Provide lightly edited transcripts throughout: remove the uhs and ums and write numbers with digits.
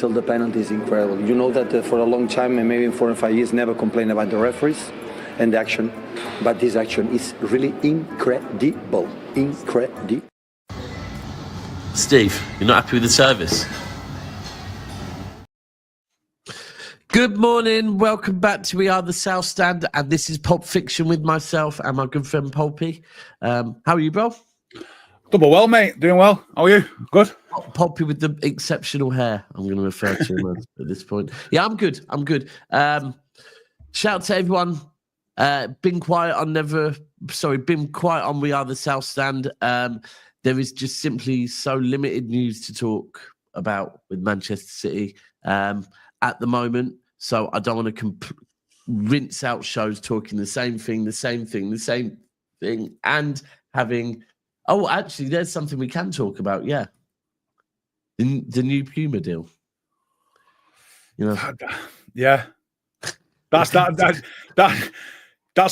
whistle the penalty is incredible. You know that for a long time, and maybe 4 or 5 years, never complained about the referees and the action. But this action is really incredible. Incredible. Steve, you're not happy with the service? Good morning, welcome back to We Are the South Stand, and this is Pulp Fiction with myself and my good friend Pulpy. How are you, bro? Double well, mate. Doing well. How are you? Good? Pulpy with the exceptional hair, I'm going to refer to him as at this point. Yeah, I'm good. Shout out to everyone. Been quiet on We Are the South Stand. There is just simply so limited news to talk about with Manchester City at the moment. So I don't want to rinse out shows talking the same thing, and having... Oh, actually, there's something we can talk about, yeah. The new Puma deal. You know? Yeah. That's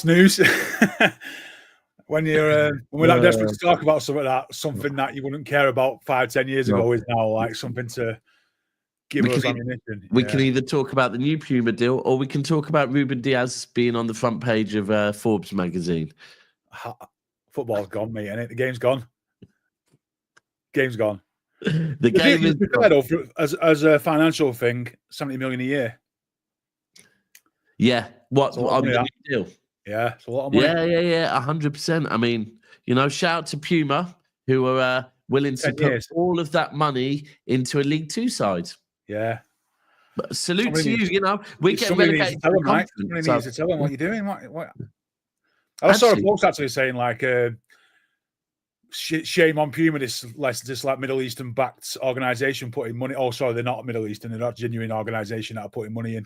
news. When we're that desperate to talk about something that you wouldn't care about 5-10 years ago is now like something to give us ammunition. We can either talk about the new Puma deal or we can talk about Ruben Diaz being on the front page of Forbes magazine. Football's gone, mate, innit? The game's gone. Game's gone. The game is gone. As a financial thing, 70 million a year. Yeah. What on the new deal? Yeah, it's a lot of money. Yeah, 100%. I mean, shout out to Puma, who are willing to put all of that money into a League Two side. Yeah. But salute to you, we get relegated. Somebody needs to tell them what you're doing. What? I saw a post actually saying like, shame on Puma, this like Middle Eastern backed organisation putting money. Oh, sorry, they're not Middle Eastern. They're not a genuine organisation that are putting money in.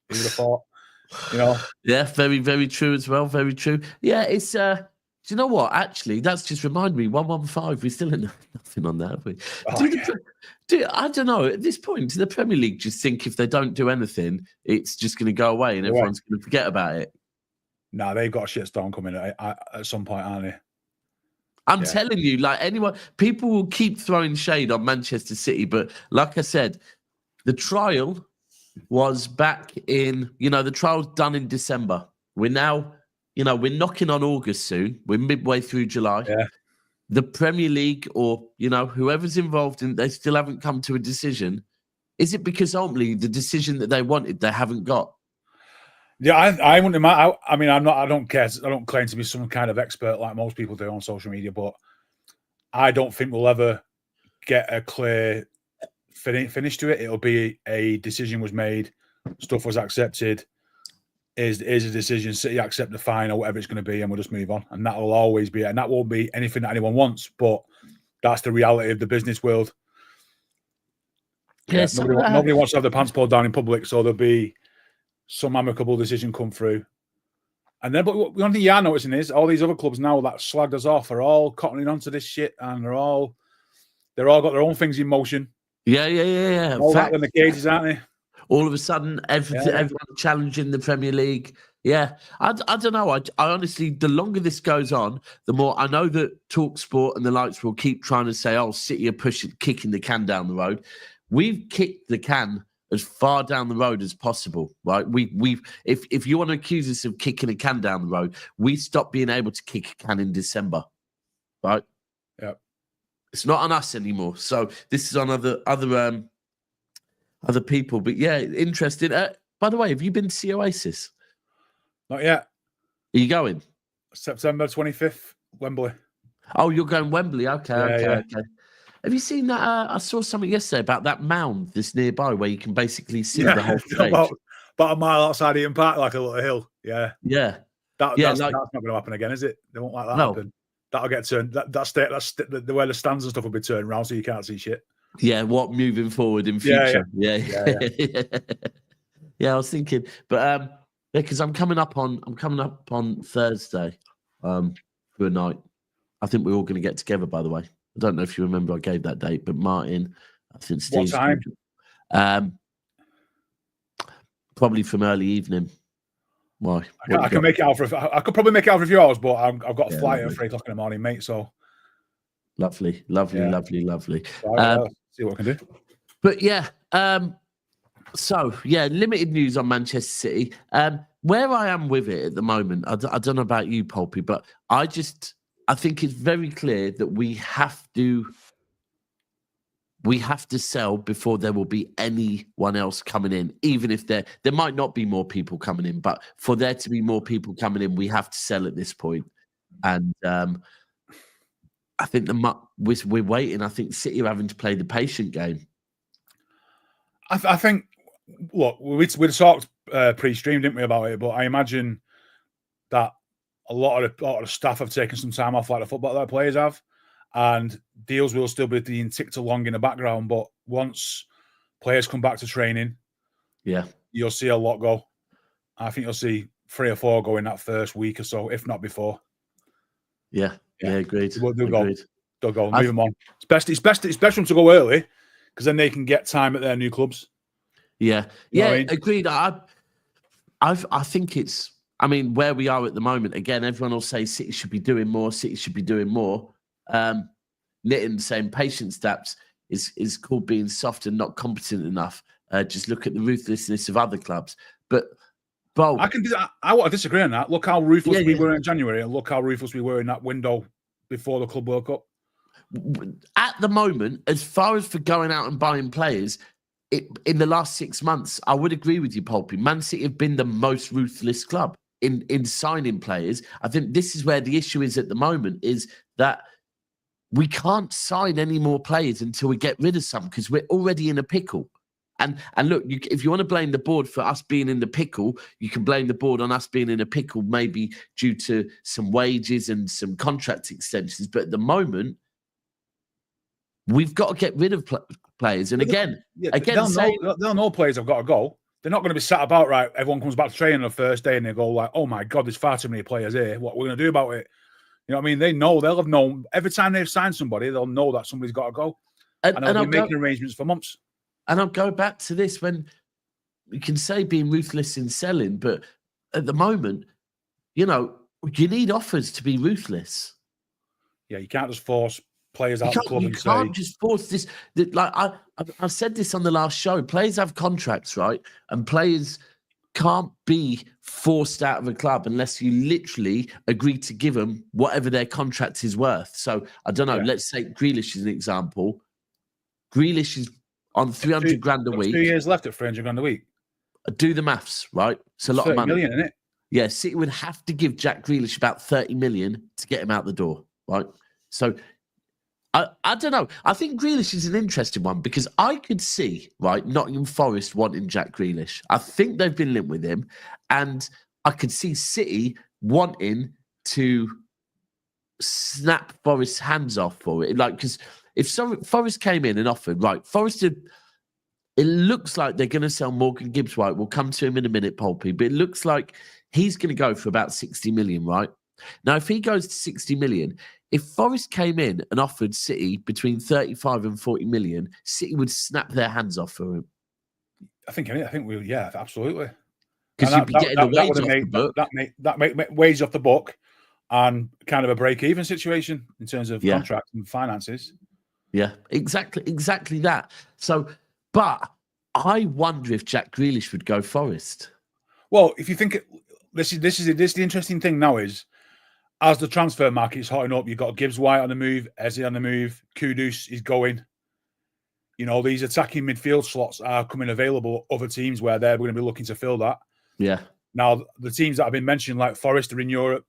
Who would have thought? Yeah, very, very true as well. Very true. Yeah, it's. Do you know what? Actually, that's just reminded me. 115. We still have nothing on that, have we? I don't know. At this point, do the Premier League just think if they don't do anything, it's just going to go away and everyone's going to forget about it? No, they've got a shitstorm coming at some point, aren't they? I'm telling you, people will keep throwing shade on Manchester City, but like I said, the trial was back in, the trial's done in December. We're now, we're knocking on August soon. We're midway through July. Yeah. The Premier League or, whoever's involved in, they still haven't come to a decision. Is it because ultimately the decision that they wanted, they haven't got? Yeah, I wouldn't imagine. I mean, I don't care. I don't claim to be some kind of expert like most people do on social media, but I don't think we'll ever get a clear finish to it. It'll be a decision was made, stuff was accepted. Is a decision. City accept the fine or whatever it's going to be, and we'll just move on. And that will always be, and that won't be anything that anyone wants. But that's the reality of the business world. Yeah, nobody wants to have their pants pulled down in public, so there'll be some amicable decision come through. And then, but one thing you are noticing is all these other clubs now that slagged us off are all cottoning onto this shit, and they're all got their own things in motion. Yeah. All that in the cages, aren't they? All of a sudden, everyone challenging the Premier League. Yeah, I don't know. I honestly, the longer this goes on, the more I know that TalkSport and the likes will keep trying to say, "Oh, City are kicking the can down the road." We've kicked the can as far down the road as possible, right? If you want to accuse us of kicking a can down the road, we stopped being able to kick a can in December, right? Yeah, it's not on us anymore. So this is on other people. But yeah, interesting. By the way, have you been to see Oasis? Not yet. Are you going? September 25th, Wembley. Oh, you're going Wembley? Okay. Have you seen that? I saw something yesterday about that mound that's nearby where you can basically see the whole stage. About a mile outside Ian Park, like a little hill. Yeah. That's not going to happen again, is it? They won't let that happen. That'll get turned. That's the way the stands and stuff will be turned around, so you can't see shit. Yeah, what moving forward in future? Yeah. Yeah, I was thinking, but because I'm coming up on Thursday for a night. I think we're all going to get together. By the way, I don't know if you remember I gave that date, but Martin, I think Steve's what time? Probably from early evening. Why? I can make it out for. I could probably make it out for a few hours, but I've got a flight at 3 o'clock in the morning, mate. So lovely. So see what I can do. But yeah, So, yeah, limited news on Manchester City. Where I am with it at the moment, I don't know about you, Pulpy, but I think it's very clear that we have to sell before there will be anyone else coming in, even if there might not be more people coming in, but for there to be more people coming in, we have to sell at this point. And I think we're waiting. I think City are having to play the patient game. I think, look, we'd talked pre-stream, didn't we, about it? But I imagine that a lot of the staff have taken some time off, like the football players have, and deals will still be being ticked along in the background. But once players come back to training, you'll see a lot go. I think you'll see 3 or 4 go in that first week or so, if not before. Yeah, agreed. They'll go. Move them on. It's best for them to go early, because then they can get time at their new clubs. Yeah, agreed. I think it's. I mean, where we are at the moment, again, everyone will say City should be doing more. City should be doing more. Nitton saying patience steps is called being soft and not competent enough. Just look at the ruthlessness of other clubs. But Bob, I can do that. I want to disagree on that. Look how ruthless we were in January, and look how ruthless we were in that window before the Club World Cup. At the moment, as far as for going out and buying players, in the last 6 months, I would agree with you, Pulpy. Man City have been the most ruthless club in signing players. I think this is where the issue is at the moment, is that we can't sign any more players until we get rid of some, because we're already in a pickle. And look, if you want to blame the board for us being in the pickle, you can blame the board on us being in a pickle, maybe due to some wages and some contract extensions. But at the moment, we've got to get rid of players. And they'll know players have got to go. They're not going to be sat about, right, everyone comes back to training on the first day and they go like, oh my God, there's far too many players here. What are we going to do about it? You know what I mean? They'll have known. Every time they've signed somebody, they'll know that somebody's got to go. And they'll be making arrangements for months. And I'll go back to this, when you can say being ruthless in selling, but at the moment, you need offers to be ruthless. Yeah, you can't just force players out of the club and say... You can't just force this. Like I said this on the last show, players have contracts, right? And players can't be forced out of a club unless you literally agree to give them whatever their contract is worth. So, I don't know, let's take Grealish as an example. Grealish is on 300 grand a week. 2 years left at 300 grand a week. Do the maths, right? It's a lot of money. 30 million, isn't it? Yeah, City would have to give Jack Grealish about 30 million to get him out the door, right? So, I don't know. I think Grealish is an interesting one, because I could see, right, Nottingham Forest wanting Jack Grealish. I think they've been linked with him, and I could see City wanting to snap Forest's hands off for it. Like, because if Forest came in and offered, right, Forest it looks like they're going to sell Morgan Gibbs-White. We'll come to him in a minute, Pulpy, but it looks like he's going to go for about 60 million, right? Now, if he goes to 60 million, if Forest came in and offered City between 35 and 40 million, City would snap their hands off for him. I think absolutely. Because you'd be getting the wage off the book. That make wage off the book, and kind of a break-even situation in terms of contract and finances. Yeah, exactly that. So, but I wonder if Jack Grealish would go Forest. Well, if you think this is the interesting thing now is, as the transfer market is hotting up, you've got Gibbs White on the move, Eze on the move, Kudus is going. These attacking midfield slots are coming available. Other teams where they're going to be looking to fill that. Yeah. Now, the teams that have been mentioned, like Forest, are in Europe.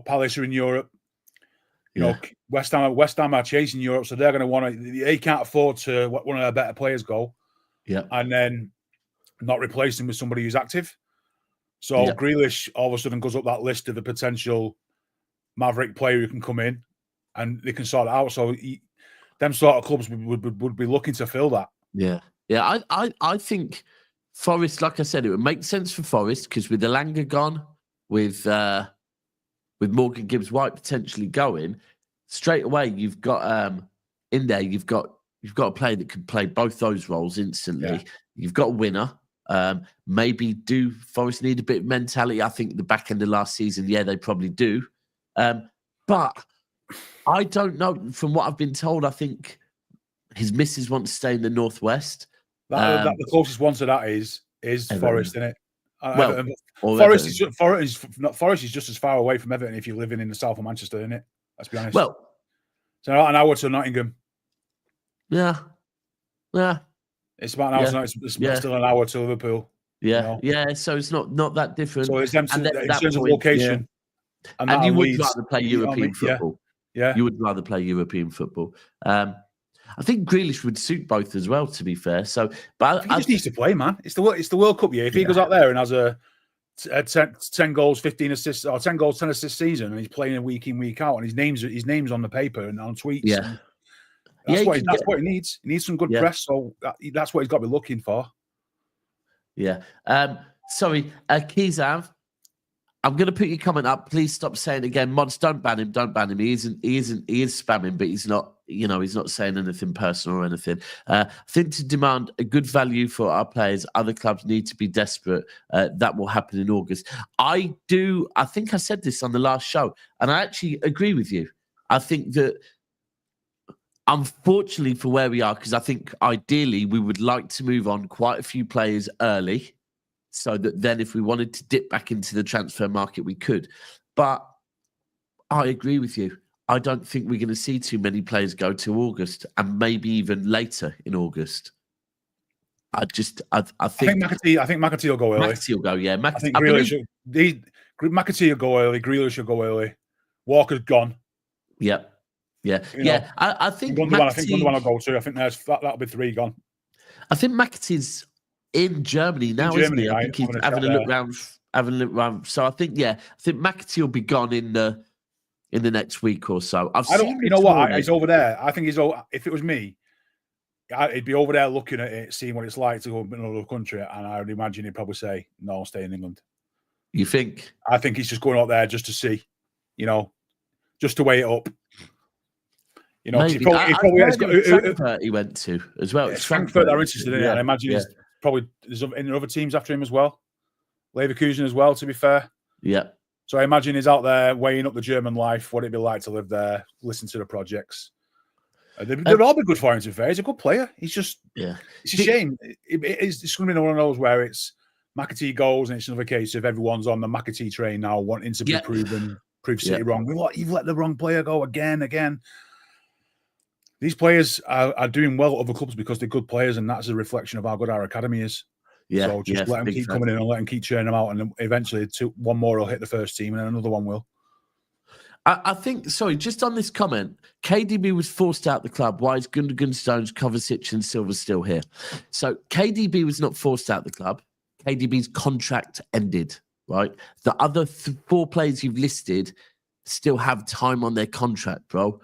Palace are in Europe. West Ham are chasing Europe, so they're going to want to. They can't afford to let one of their better players go. Yeah. And then not replace them with somebody who's active. So Grealish all of a sudden goes up that list of a potential maverick player who can come in, and they can sort it out. So them sort of clubs would be looking to fill that. Yeah. I think Forest, like I said, it would make sense for Forest, because with Elanga gone, with Morgan Gibbs-White potentially going, straight away you've got in there you've got a player that could play both those roles instantly. Yeah. You've got a winner. Maybe do Forest need a bit of mentality? I think the back end of last season, they probably do. But I don't know. From what I've been told, I think his missus wants to stay in the Northwest. The closest one to that is Everton. Forest, isn't it? Well, Forest is just as far away from Everton if you're living in the south of Manchester, isn't it? Let's be honest. Well, so an hour to Nottingham. Yeah. It's about an hour. It's still an hour to Liverpool. Yeah, So it's not that different. So it's them in terms of location. Yeah. And you would rather play European football. Yeah. You would rather play European football. I think Grealish would suit both as well, to be fair. So, but he just needs to play, man. It's the World Cup year. If he goes out there and has a 10 goals, 15 assists, or 10 goals, 10 assists season, and he's playing a week in, week out, and his name's on the paper and on tweets. Yeah. That's what he needs. He needs some good press. So that's what he's got to be looking for. Yeah. Sorry, Kizav. I'm going to put your comment up. Please stop saying it again. Mods, don't ban him. Don't ban him. He is spamming, but he's not, he's not saying anything personal or anything. I think to demand a good value for our players, other clubs need to be desperate. That will happen in August. I think I said this on the last show, and I actually agree with you. I think that, unfortunately for where we are, because I think ideally we would like to move on quite a few players early, so that then if we wanted to dip back into the transfer market, we could. But I agree with you. I don't think we're going to see too many players go to August, and maybe even later in August. I think McAtee will go early. McAtee will go, yeah. I think McAtee will go early. Grealish will go early. Walker's gone. Yeah. I think Gundogan will go too. I think that'll be 3 gone. I think McAtee's in Germany now, isn't he? I think he's having a look round. So I think McAtee will be gone in the next week or so. He's over there. I think if it was me, he'd be over there looking at it, seeing what it's like to go in another country, and I would imagine he'd probably say, "No, I'll stay in England." You think? I think he's just going out there just to see, just to weigh it up. He went to as well. It's Frankfurt they're interested in it. And I imagine there's other teams after him as well. Leverkusen as well, to be fair. Yeah. So I imagine he's out there weighing up the German life, what it'd be like to live there, listen to the projects. They'd all be good for him, to be fair. He's a good player. He's just, it's a shame. It's going to be one of those where it's McAtee goes and it's another case of everyone's on the McAtee train now, wanting to be prove City wrong. You've let the wrong player go again. These players are doing well at other clubs because they're good players, and that's a reflection of how good our academy is. Yeah, so just let them keep coming in and let them keep churning them out, and then eventually one more will hit the first team, and then another one will. I think, just on this comment, KDB was forced out the club. Why is Gundogan, Stones, Kovacic, and Silva still here? So KDB was not forced out the club. KDB's contract ended, right? The other 4 players you've listed still have time on their contract, bro.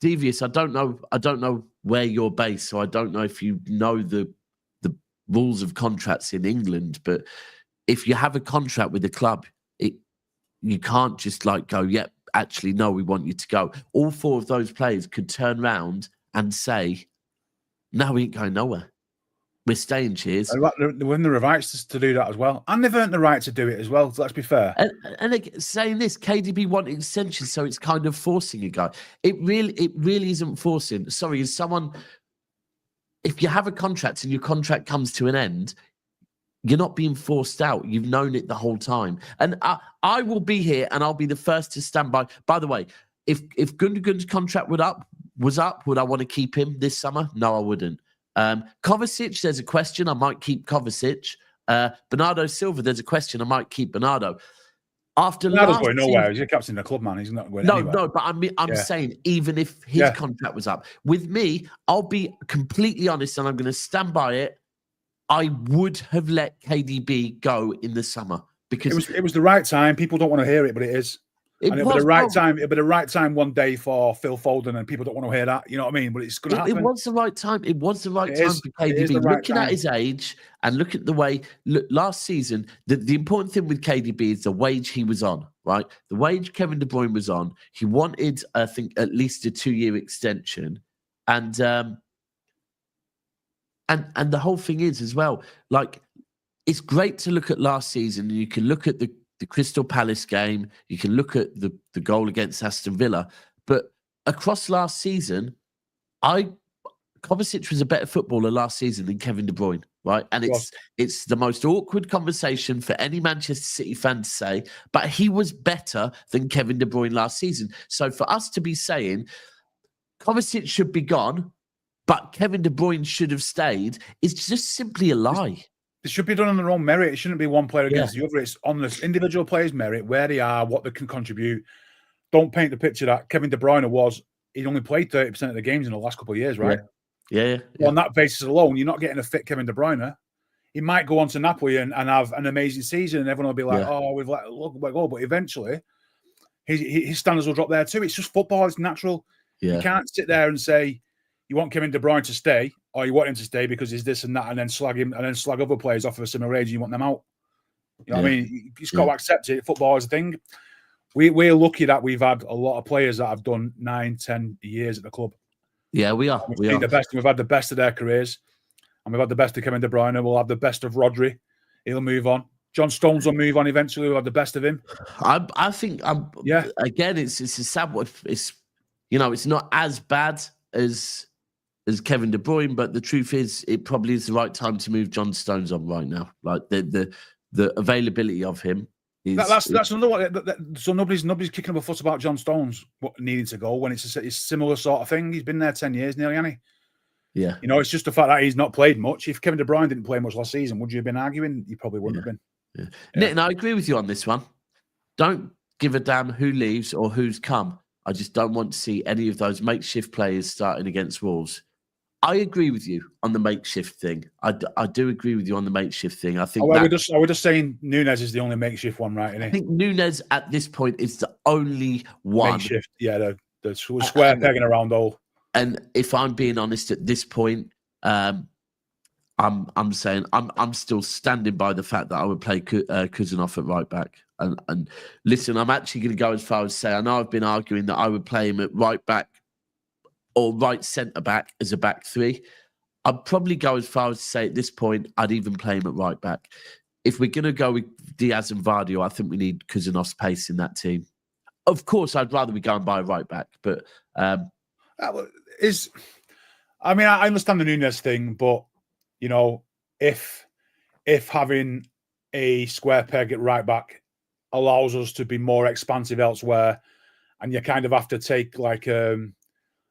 Devious, I don't know where you're based, so I don't know if you know the rules of contracts in England, but if you have a contract with the club, you can't just go, actually, no, we want you to go. All 4 of those players could turn around and say, no, we ain't going nowhere. We're staying, cheers. They win the rights to do that as well. And they've earned the right to do it as well, so let's be fair. And saying this, KDB wanted extension, so it's kind of forcing a guy. It really isn't forcing. Sorry, is someone... If you have a contract and your contract comes to an end, you're not being forced out. You've known it the whole time. And I will be here, and I'll be the first to stand by. By the way, if Gundogan's contract was up, would I want to keep him this summer? No, I wouldn't. Kovacic, there's a question. I might keep Kovacic. Bernardo Silva, there's a question. I might keep Bernardo. Bernardo's going nowhere. He's a captain of the club, man. He's not going anywhere. No, but I'm saying even if his contract was up. With me, I'll be completely honest, and I'm going to stand by it. I would have let KDB go in the summer because it was the right time. People don't want to hear it, but it is. It'll be the right time. It'll be the right time one day for Phil Foden, and people don't want to hear that. You know what I mean? But it's going to happen. It was the right time. It was the right time for KDB. Looking at his age and look at the way last season, the important thing with KDB is the wage he was on. Right, the wage Kevin De Bruyne was on. He wanted, I think, at least a 2-year extension, and the whole thing is as well. It's great to look at last season, and you can look at the Crystal Palace game, you can look at the goal against Aston Villa, but across last season, Kovacic was a better footballer last season than Kevin De Bruyne, right? And it's the most awkward conversation for any Manchester City fan to say, but he was better than Kevin De Bruyne last season. So for us to be saying Kovacic should be gone, but Kevin De Bruyne should have stayed is just simply a lie. It should be done on their own merit. It shouldn't be one player against the other. It's on this individual player's merit, where they are, what they can contribute. Don't paint the picture that Kevin De Bruyne he only played 30% of the games in the last couple of years, right? Yeah. On that basis alone, you're not getting a fit Kevin De Bruyne. He might go on to Napoli and have an amazing season, and everyone will be like, "Oh, we've let go." But eventually, his standards will drop there too. It's just football; it's natural. Yeah. You can't sit there and say you want Kevin De Bruyne to stay, or you want him to stay because he's this and that, and then slag him, and then slag other players off of a similar age. And you want them out. You know what I mean? You just got to accept it. Football is a thing. We're lucky that we've had a lot of players that have done 9-10 years at the club. Yeah, we are. We've had the best of their careers, and we've had the best of Kevin De Bruyne. We'll have the best of Rodri. He'll move on. John Stones will move on eventually. We'll have the best of him. I think. Again, it's a sad one. It's not as bad as Kevin De Bruyne, but the truth is, it probably is the right time to move John Stones on right now. Like the availability of him. That's another one. So nobody's kicking up a fuss about John Stones needing to go when it's a similar sort of thing. He's been there 10 years nearly, hasn't he? Yeah. It's just the fact that he's not played much. If Kevin De Bruyne didn't play much last season, would you have been arguing? You probably wouldn't have been. Yeah. Nick, and I agree with you on this one. Don't give a damn who leaves or who's come. I just don't want to see any of those makeshift players starting against Wolves. I agree with you on the makeshift thing. I do agree with you on the makeshift thing. I think we're just saying Nunez is the only makeshift one, right? Isn't he? I think Nunez at this point is the only one makeshift. Yeah, the square pegging around all. And if I'm being honest, at this point, I'm saying I'm still standing by the fact that I would play Kuzanov at right back. And listen, I'm actually going to go as far as say I know I've been arguing that I would play him at right back or right centre back as a back three. I'd probably go as far as to say at this point, I'd even play him at right back. If we're going to go with Diaz and Vardio, I think we need Kuzanov's pace in that team. Of course, I'd rather be going by a right back, but I understand the Nunez thing, but if having a square peg at right back allows us to be more expansive elsewhere, and you kind of have to take like a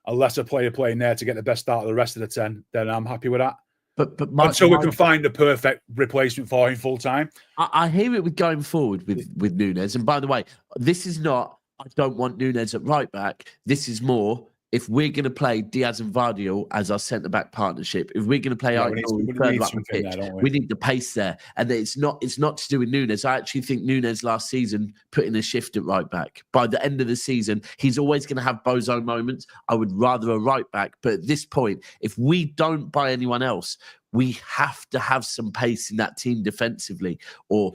lesser player playing there to get the best start of the rest of the 10, then I'm happy with that. But until we can find the perfect replacement for him full time. I hear it with going forward with Nunez. And by the way, this is not, I don't want Nunez at right back. This is more, if we're going to play Diaz and Vardio as our centre-back partnership, if we're going to play we need the pace there. And it's not to do with Nunez. I actually think Nunez last season put in a shift at right back. By the end of the season, he's always going to have bozo moments. I would rather a right back. But at this point, if we don't buy anyone else, we have to have some pace in that team defensively. Or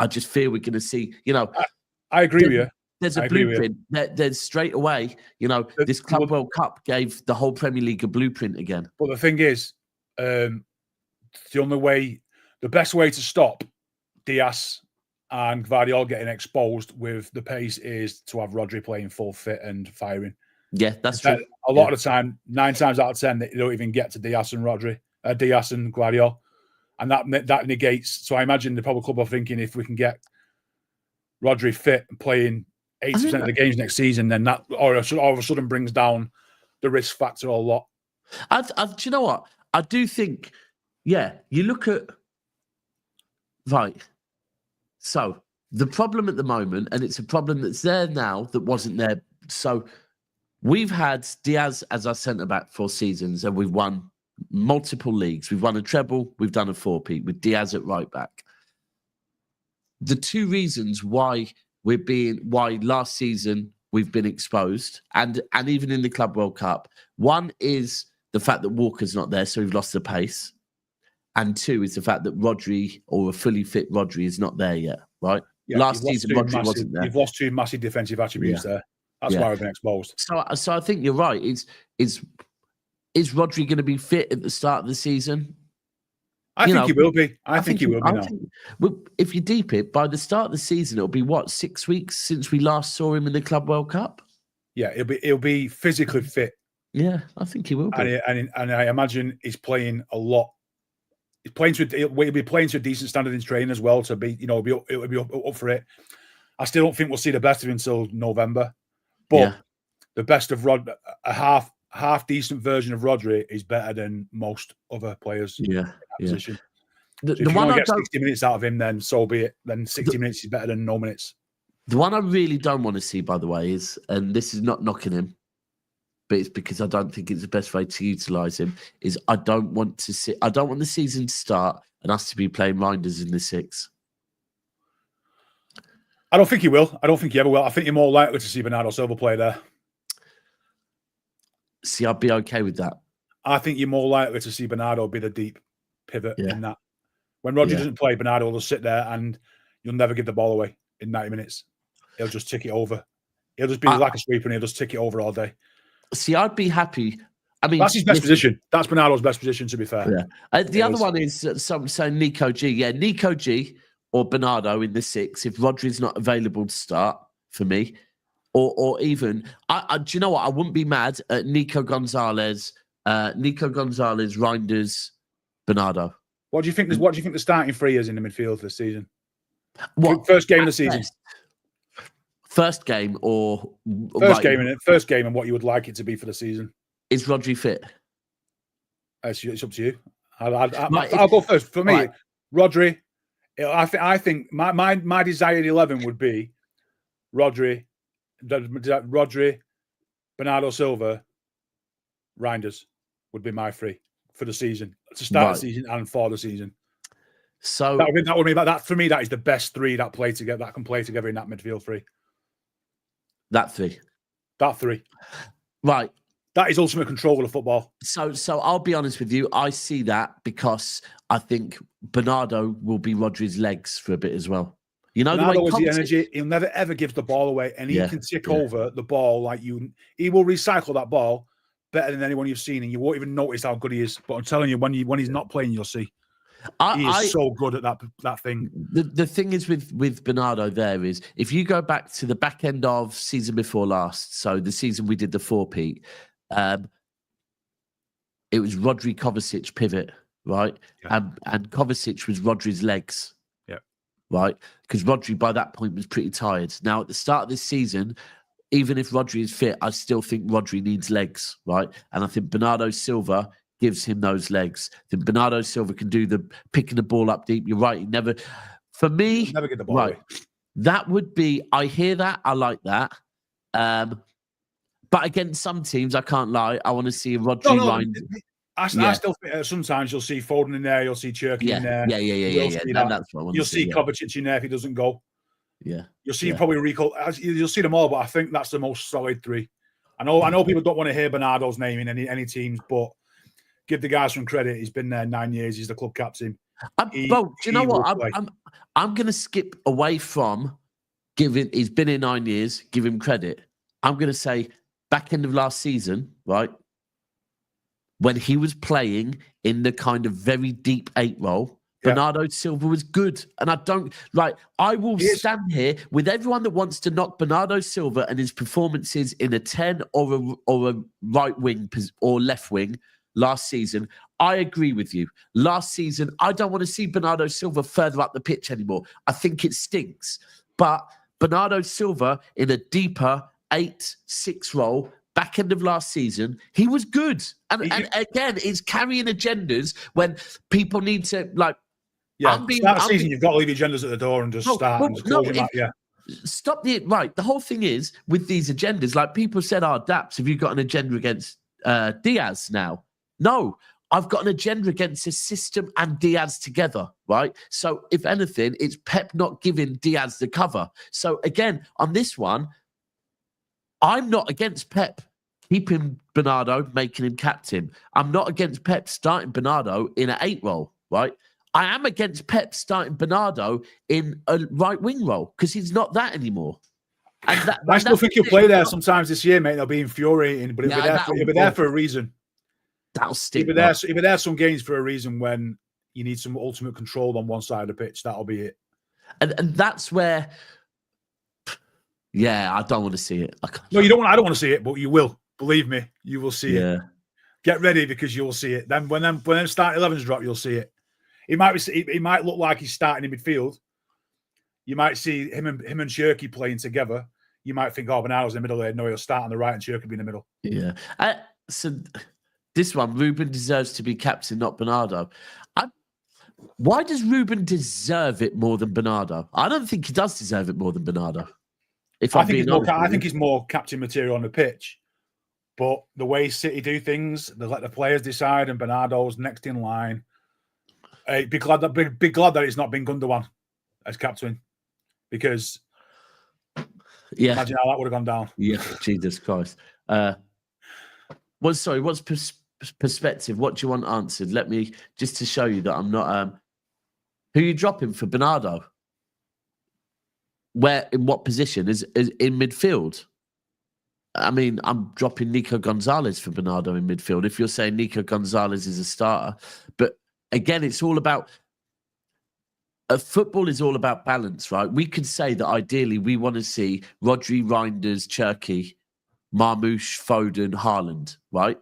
I just fear we're going to see, I agree with you. There's a blueprint. There's straight away, this Club World Cup gave the whole Premier League a blueprint again. But the thing is, the best way to stop Diaz and Guardiola getting exposed with the pace is to have Rodri playing full fit and firing. Yeah, that's true. A lot of the time, 9 times out of 10, they don't even get to Diaz and Guardiola. And that negates. So I imagine the probably club are thinking if we can get Rodri fit and playing 80% of the games next season, then that all of a sudden brings down the risk factor a lot. Do you know what? I do think, you look at... Right. So, the problem at the moment, and it's a problem that's there now that wasn't there. So, we've had Diaz as our centre-back for seasons, and we've won multiple leagues. We've won a treble, we've done a four-peat with Diaz at right back. The two reasons why last season we've been exposed, and even in the Club World Cup, one is the fact that Walker's not there, so we've lost the pace. And two is the fact that Rodri, or a fully fit Rodri, is not there yet, right? Yeah, last season, Rodri wasn't there. You've lost two massive defensive attributes there. That's why we've been exposed. So I think you're right. Is Rodri going to be fit at the start of the season? I think he will be. I think he will be now. If you deep it, by the start of the season, it'll be 6 weeks since we last saw him in the Club World Cup? Yeah, he'll be physically fit Yeah, I think he will be. And I imagine he's playing a lot. He'll be playing to a decent standard in training as well to be, it'll be up for it. I still don't think we'll see the best of him until November. But the best of a half decent version of Rodri is better than most other players in that position. So if you want to get 60 minutes out of him, then so be it. Then 60 minutes is better than no minutes. The one I really don't want to see, by the way, is, and this is not knocking him, but it's because I don't think it's the best way to utilise him, is I don't want the season to start and us to be playing Reinders in the 6. I don't think he will. I don't think he ever will. I think you're more likely to see Bernardo Silva play there. See, I'd be okay with that. I think you're more likely to see Bernardo be the deep pivot in that. When Rodri doesn't play, Bernardo will sit there and you'll never give the ball away in 90 minutes. He'll just tick it over. He'll just be like a sweeper and he'll just tick it over all day. See, I'd be happy. I mean, that's his best position. That's Bernardo's best position, to be fair. Yeah. The other one is some saying Nico G. Yeah, Nico G or Bernardo in the 6 if Rodri's not available to start for me. Or even, do you know what? I wouldn't be mad at Nico Gonzalez, Reinders, Bernardo. What do you think the starting 3 is in the midfield this season? What first game of the season? First game or first game and what you would like it to be for the season. Is Rodri fit? It's up to you. I'll go first. For me, Rodri. I think my desired 11 would be Rodri, Bernardo Silva, Reinders would be my 3 for the season, to start the season and for the season. So that would be that for me. That is the best 3 that play together, that can play together in that midfield 3. That 3. Right. That is ultimate control of the football. So I'll be honest with you. I see that because I think Bernardo will be Rodri's legs for a bit as well. You know, Bernardo has the energy. He'll never ever give the ball away, and he can tick over the ball like you. He will recycle that ball better than anyone you've seen, and you won't even notice how good he is. But I'm telling you, when he's not playing, you'll see. He is so good at that thing. The thing is with Bernardo there is, if you go back to the back end of season before last, so the season we did the 4-peat, it was Rodri Kovacic pivot, right? Yeah. And Kovacic was Rodri's legs. Right, because Rodri by that point was pretty tired. Now at the start of this season, even if Rodri is fit, I still think Rodri needs legs, right? And I think Bernardo Silva gives him those legs. Then Bernardo Silva can do the picking the ball up deep. You're right. He never, for me, never get the ball away. That would be. I hear that. I like that. But against some teams, I can't lie. I want to see a Rodri. I still think sometimes you'll see Foden in there, you'll see Cherky in there. That's what I want You'll see Kovacic in there if he doesn't go. Yeah. You'll see probably Rico. You'll see them all, but I think that's the most solid 3. I know people don't want to hear Bernardo's name in any teams, but give the guy some credit. He's been there 9 years. He's the club captain. Do you know what? I'm going to skip away from giving. He's been here 9 years. Give him credit. I'm going to say back end of last season, right? When he was playing in the kind of very deep 8 role, Bernardo Silva was good. And I will stand here with everyone that wants to knock Bernardo Silva and his performances in a 10 or a right wing or left wing last season. I agree with you. Last season, I don't want to see Bernardo Silva further up the pitch anymore. I think it stinks. But Bernardo Silva in a deeper 8-6 role, back end of last season, he was good. And again, it's carrying agendas when people need to, like... Start the season, you've got to leave agendas at the door and just start and just close them out, Stop the... Right, the whole thing is, with these agendas, like people said, Daps, have you got an agenda against Diaz now? No, I've got an agenda against his system and Diaz together, right? So, if anything, it's Pep not giving Diaz the cover. So, again, on this one... I'm not against Pep keeping Bernardo, making him captain. I'm not against Pep starting Bernardo in an 8 role, right? I am against Pep starting Bernardo in a right wing role because he's not that anymore. And I still think he'll play there sometimes this year, mate. They'll be infuriating, but he'll be there for a reason. That'll stick. He'll be there some games for a reason when you need some ultimate control on one side of the pitch. That'll be it. And that's where... Yeah, I don't want to see it. No, you don't want. I don't want to see it, but you will. Believe me, you will see it. Get ready because you'll see it. Then when them start 11s drop, you'll see it. It might look like he's starting in midfield. You might see him and Cherky playing together. You might think, oh, Bernardo's in the middle there. No, he'll start on the right and Cherky will be in the middle. Yeah. So this one, Ruben deserves to be captain, not Bernardo. Why does Ruben deserve it more than Bernardo? I don't think he does deserve it more than Bernardo. I think he's more captain material on the pitch. But the way City do things, they let the players decide, and Bernardo's next in line. Be glad that it's not been Gundogan as captain, because imagine how that would have gone down. Yeah, Jesus Christ. What's perspective? What do you want answered? Let me just to show you that I'm not. Who are you dropping for Bernardo? Where in what position is in midfield? I mean, I'm dropping Nico Gonzalez for Bernardo in midfield. If you're saying Nico Gonzalez is a starter, but again, it's all about. Football is all about balance, right? We could say that ideally we want to see Rodri, Reinders, Cherky, Marmoush, Foden, Haaland, right?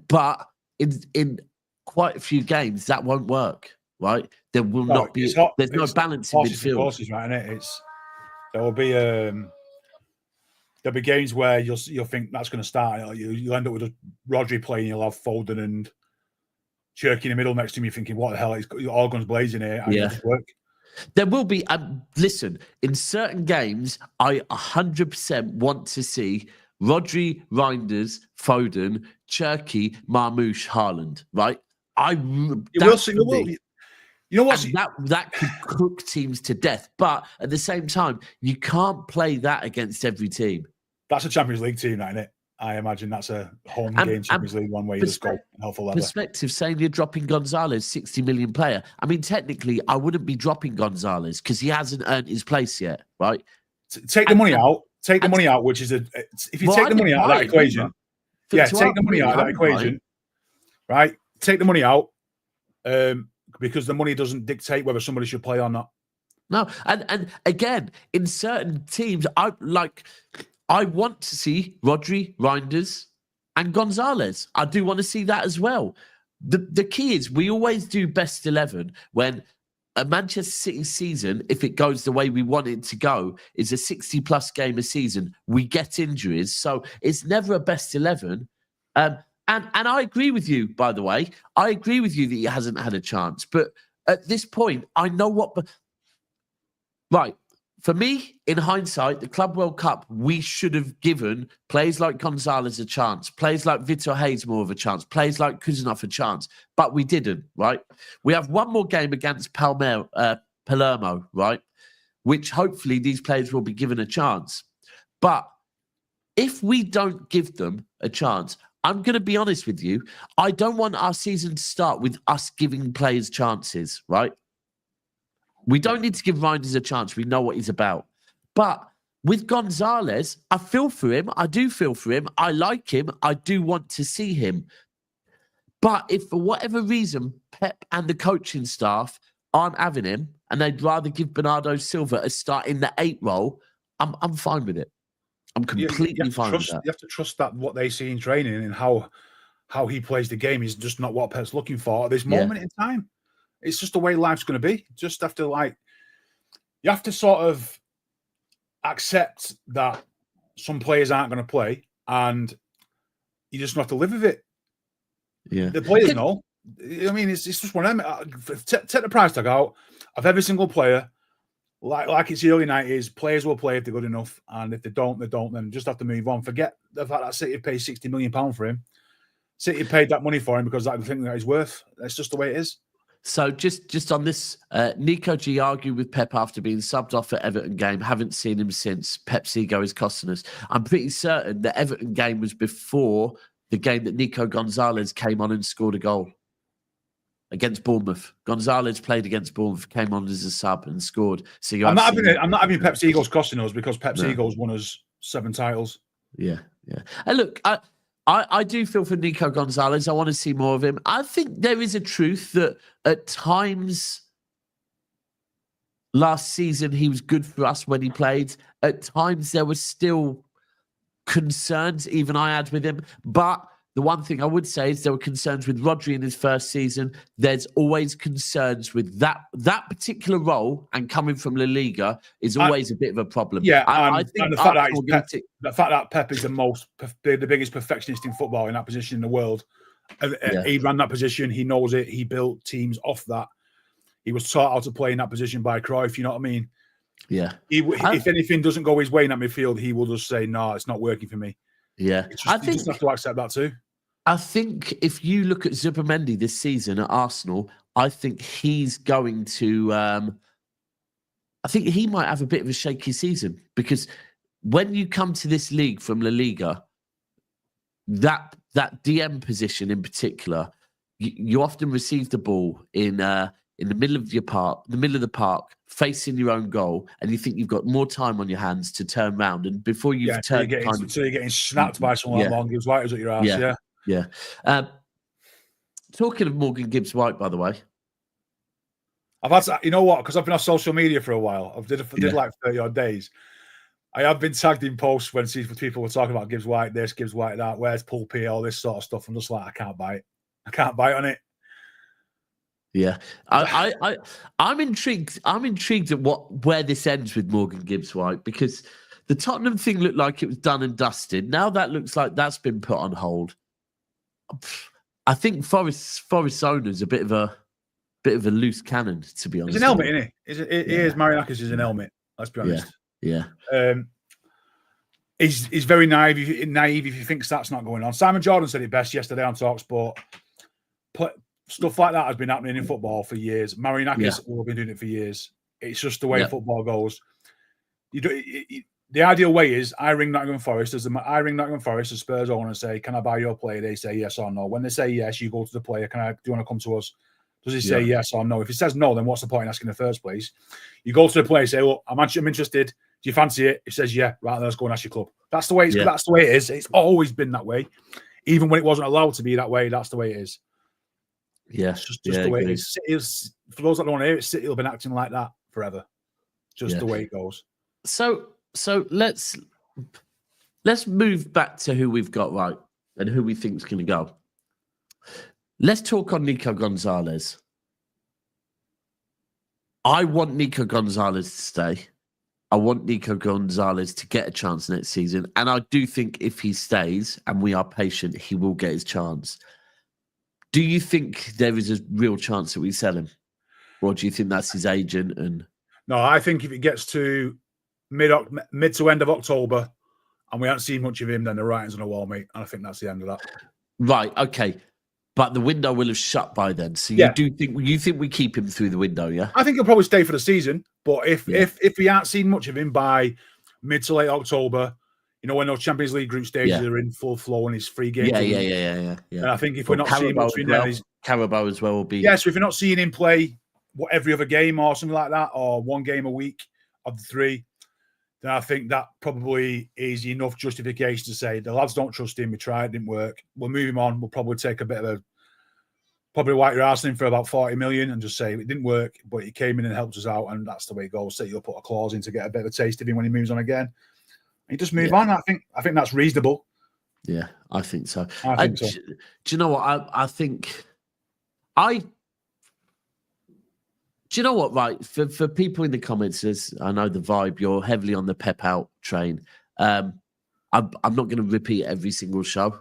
But in quite a few games, that won't work, right? There will not be. There's no balance in midfield. Horses, right? There'll be games where you'll think that's going to start. You'll end up with Rodri playing. You'll have Foden and Cherky in the middle next to me, thinking, "What the hell? He's all guns blazing here." Work. There will be. Listen, in certain games, I 100% want to see Rodri, Reinders, Foden, Cherky, Marmoush, Haaland. Right? You will see. You know what? That could cook teams to death, but at the same time, you can't play that against every team. That's a Champions League team, isn't it? I imagine that's a home game Champions League one where you just go an awful level. Perspective saying you're dropping Gonzalez, 60 million player. I mean, technically, I wouldn't be dropping Gonzalez because he hasn't earned his place yet, right? Take the money out. Take the money out, which is if you take the money out of that equation, take the money out of that equation, right? Take the money out. Because the money doesn't dictate whether somebody should play or not. No, and again, in certain teams, I want to see Rodri, Reinders, and Gonzalez. I do want to see that as well. The key is we always do best 11 when a Manchester City season, if it goes the way we want it to go, is a 60-plus game a season. We get injuries, so it's never a best 11. And I agree with you, by the way. I agree with you that he hasn't had a chance. But at this point, I know what... Right. For me, in hindsight, the Club World Cup, we should have given players like Gonzalez a chance, players like Vitor Hayes more of a chance, players like Kuzanov a chance. But we didn't, right? We have one more game against Palermo, right? Which hopefully these players will be given a chance. But if we don't give them a chance... I'm going to be honest with you. I don't want our season to start with us giving players chances, right? We don't need to give Reinders a chance. We know what he's about. But with Gonzalez, I feel for him. I do feel for him. I like him. I do want to see him. But if for whatever reason, Pep and the coaching staff aren't having him and they'd rather give Bernardo Silva a start in the 8 role, I'm fine with it. I'm completely fine with that. You have to trust that what they see in training and how he plays the game is just not what Pep's looking for at this moment in time. It's just the way life's going to be. Just have to you have to sort of accept that some players aren't going to play, and you just have to live with it. Yeah, the players know. I mean, it's just one of them. Take the price tag out of every single player. Like it's the early 90s, players will play if they're good enough, and if they don't, they don't. Then just have to move on. Forget the fact that City paid £60 million for him. City paid that money for him because that's the thing that he's worth. That's just the way it is. So just on this, Nico G argued with Pep after being subbed off at Everton game. Haven't seen him since. Pep's ego is costing us. I'm pretty certain the Everton game was before the game that Nico Gonzalez came on and scored a goal. Against Bournemouth. Gonzalez played against Bournemouth, came on as a sub and scored. So I'm not having Pep's egos costing us because Pep's egos won us 7 titles. Yeah. And look, I do feel for Nico Gonzalez. I want to see more of him. I think there is a truth that at times last season he was good for us when he played. At times there was still concerns even I had with him. But the one thing I would say is there were concerns with Rodri in his first season. There's always concerns with that particular role, and coming from La Liga is always a bit of a problem. Yeah, I think and the fact that Pep is the biggest perfectionist in football in that position in the world. He ran that position. He knows it. He built teams off that. He was taught how to play in that position by Cruyff. You know what I mean? Yeah. If anything doesn't go his way in that midfield, he will just say, "No, it's not working for me." Yeah, you just have to accept that too. I think if you look at Zubimendi this season at Arsenal, I think he's going to. I think he might have a bit of a shaky season, because when you come to this league from La Liga, that DM position in particular, you often receive the ball in the middle of the park, facing your own goal, and you think you've got more time on your hands to turn around, and before you've turned, so you're getting snapped by someone like Morgan Gibbs-White who's at your ass. Yeah. Talking of Morgan Gibbs-White, by the way, I've had to, you know what? Because I've been on social media for a while. I've did like 30 odd days. I have been tagged in posts when people were talking about Gibbs-White this, Gibbs-White that, where's Pulpy, all this sort of stuff. I'm just like, I can't bite on it. Yeah, I'm intrigued. I'm intrigued at where this ends with Morgan Gibbs-White, because the Tottenham thing looked like it was done and dusted. Now that looks like that's been put on hold. I think Forest owner's a bit of a loose cannon, to be honest. It's an helmet, isn't it? It is Mariakis is an helmet. Let's be honest. Yeah. He's very naive if he thinks that's not going on. Simon Jordan said it best yesterday on TalkSport. Stuff like that has been happening in football for years. Mariakis will have been doing it for years. It's just the way football goes. The ideal way is I ring Nottingham Forest as Spurs owner and say, "Can I buy your player?" They say yes or no. When they say yes, you go to the player. Do you want to come to us? Does he say yes or no? If he says no, then what's the point in asking in the first place? You go to the player, say, "Look, I'm interested. Do you fancy it?" He says, "Yeah." Right, let's go and ask your club. That's the way. That's the way it is. It's always been that way, even when it wasn't allowed to be that way. That's the way it is. Yeah, it's just the way it is. For those that don't want to hear it, City have been acting like that forever. Just the way it goes. So let's move back to who we've got right and who we think's going to go. Let's talk on Nico Gonzalez. I want Nico Gonzalez to stay. I want Nico Gonzalez to get a chance next season. And I do think if he stays and we are patient, he will get his chance. Do you think there is a real chance that we sell him? Or do you think that's his agent? And no, I think if it gets to mid to end of October and we haven't seen much of him, then the writing's on the wall, mate. And I think that's the end of that. Right, okay. But the window will have shut by then. So you think we keep him through the window, yeah? I think he'll probably stay for the season. But if we aren't seen much of him by mid to late October, when those Champions League group stages are in full flow and he's free games. Yeah. And I think if we're not seeing much of him, Carabao as well will be. Yeah, so if you're not seeing him play every other game or something like that, or one game a week of the three, then I think that probably is enough justification to say the lads don't trust him. We tried, it didn't work. We'll move him on. We'll probably take a bit of probably wipe your arse in for about 40 million and just say it didn't work, but he came in and helped us out, and that's the way it goes. So you'll put a clause in to get a bit of a taste of him when he moves on again. And he just move on. I think that's reasonable. Yeah, I think so. I think so. Do you know what? I think do you know what, right? For people in the comments, as I know the vibe, you're heavily on the Pep out train. I'm not going to repeat every single show.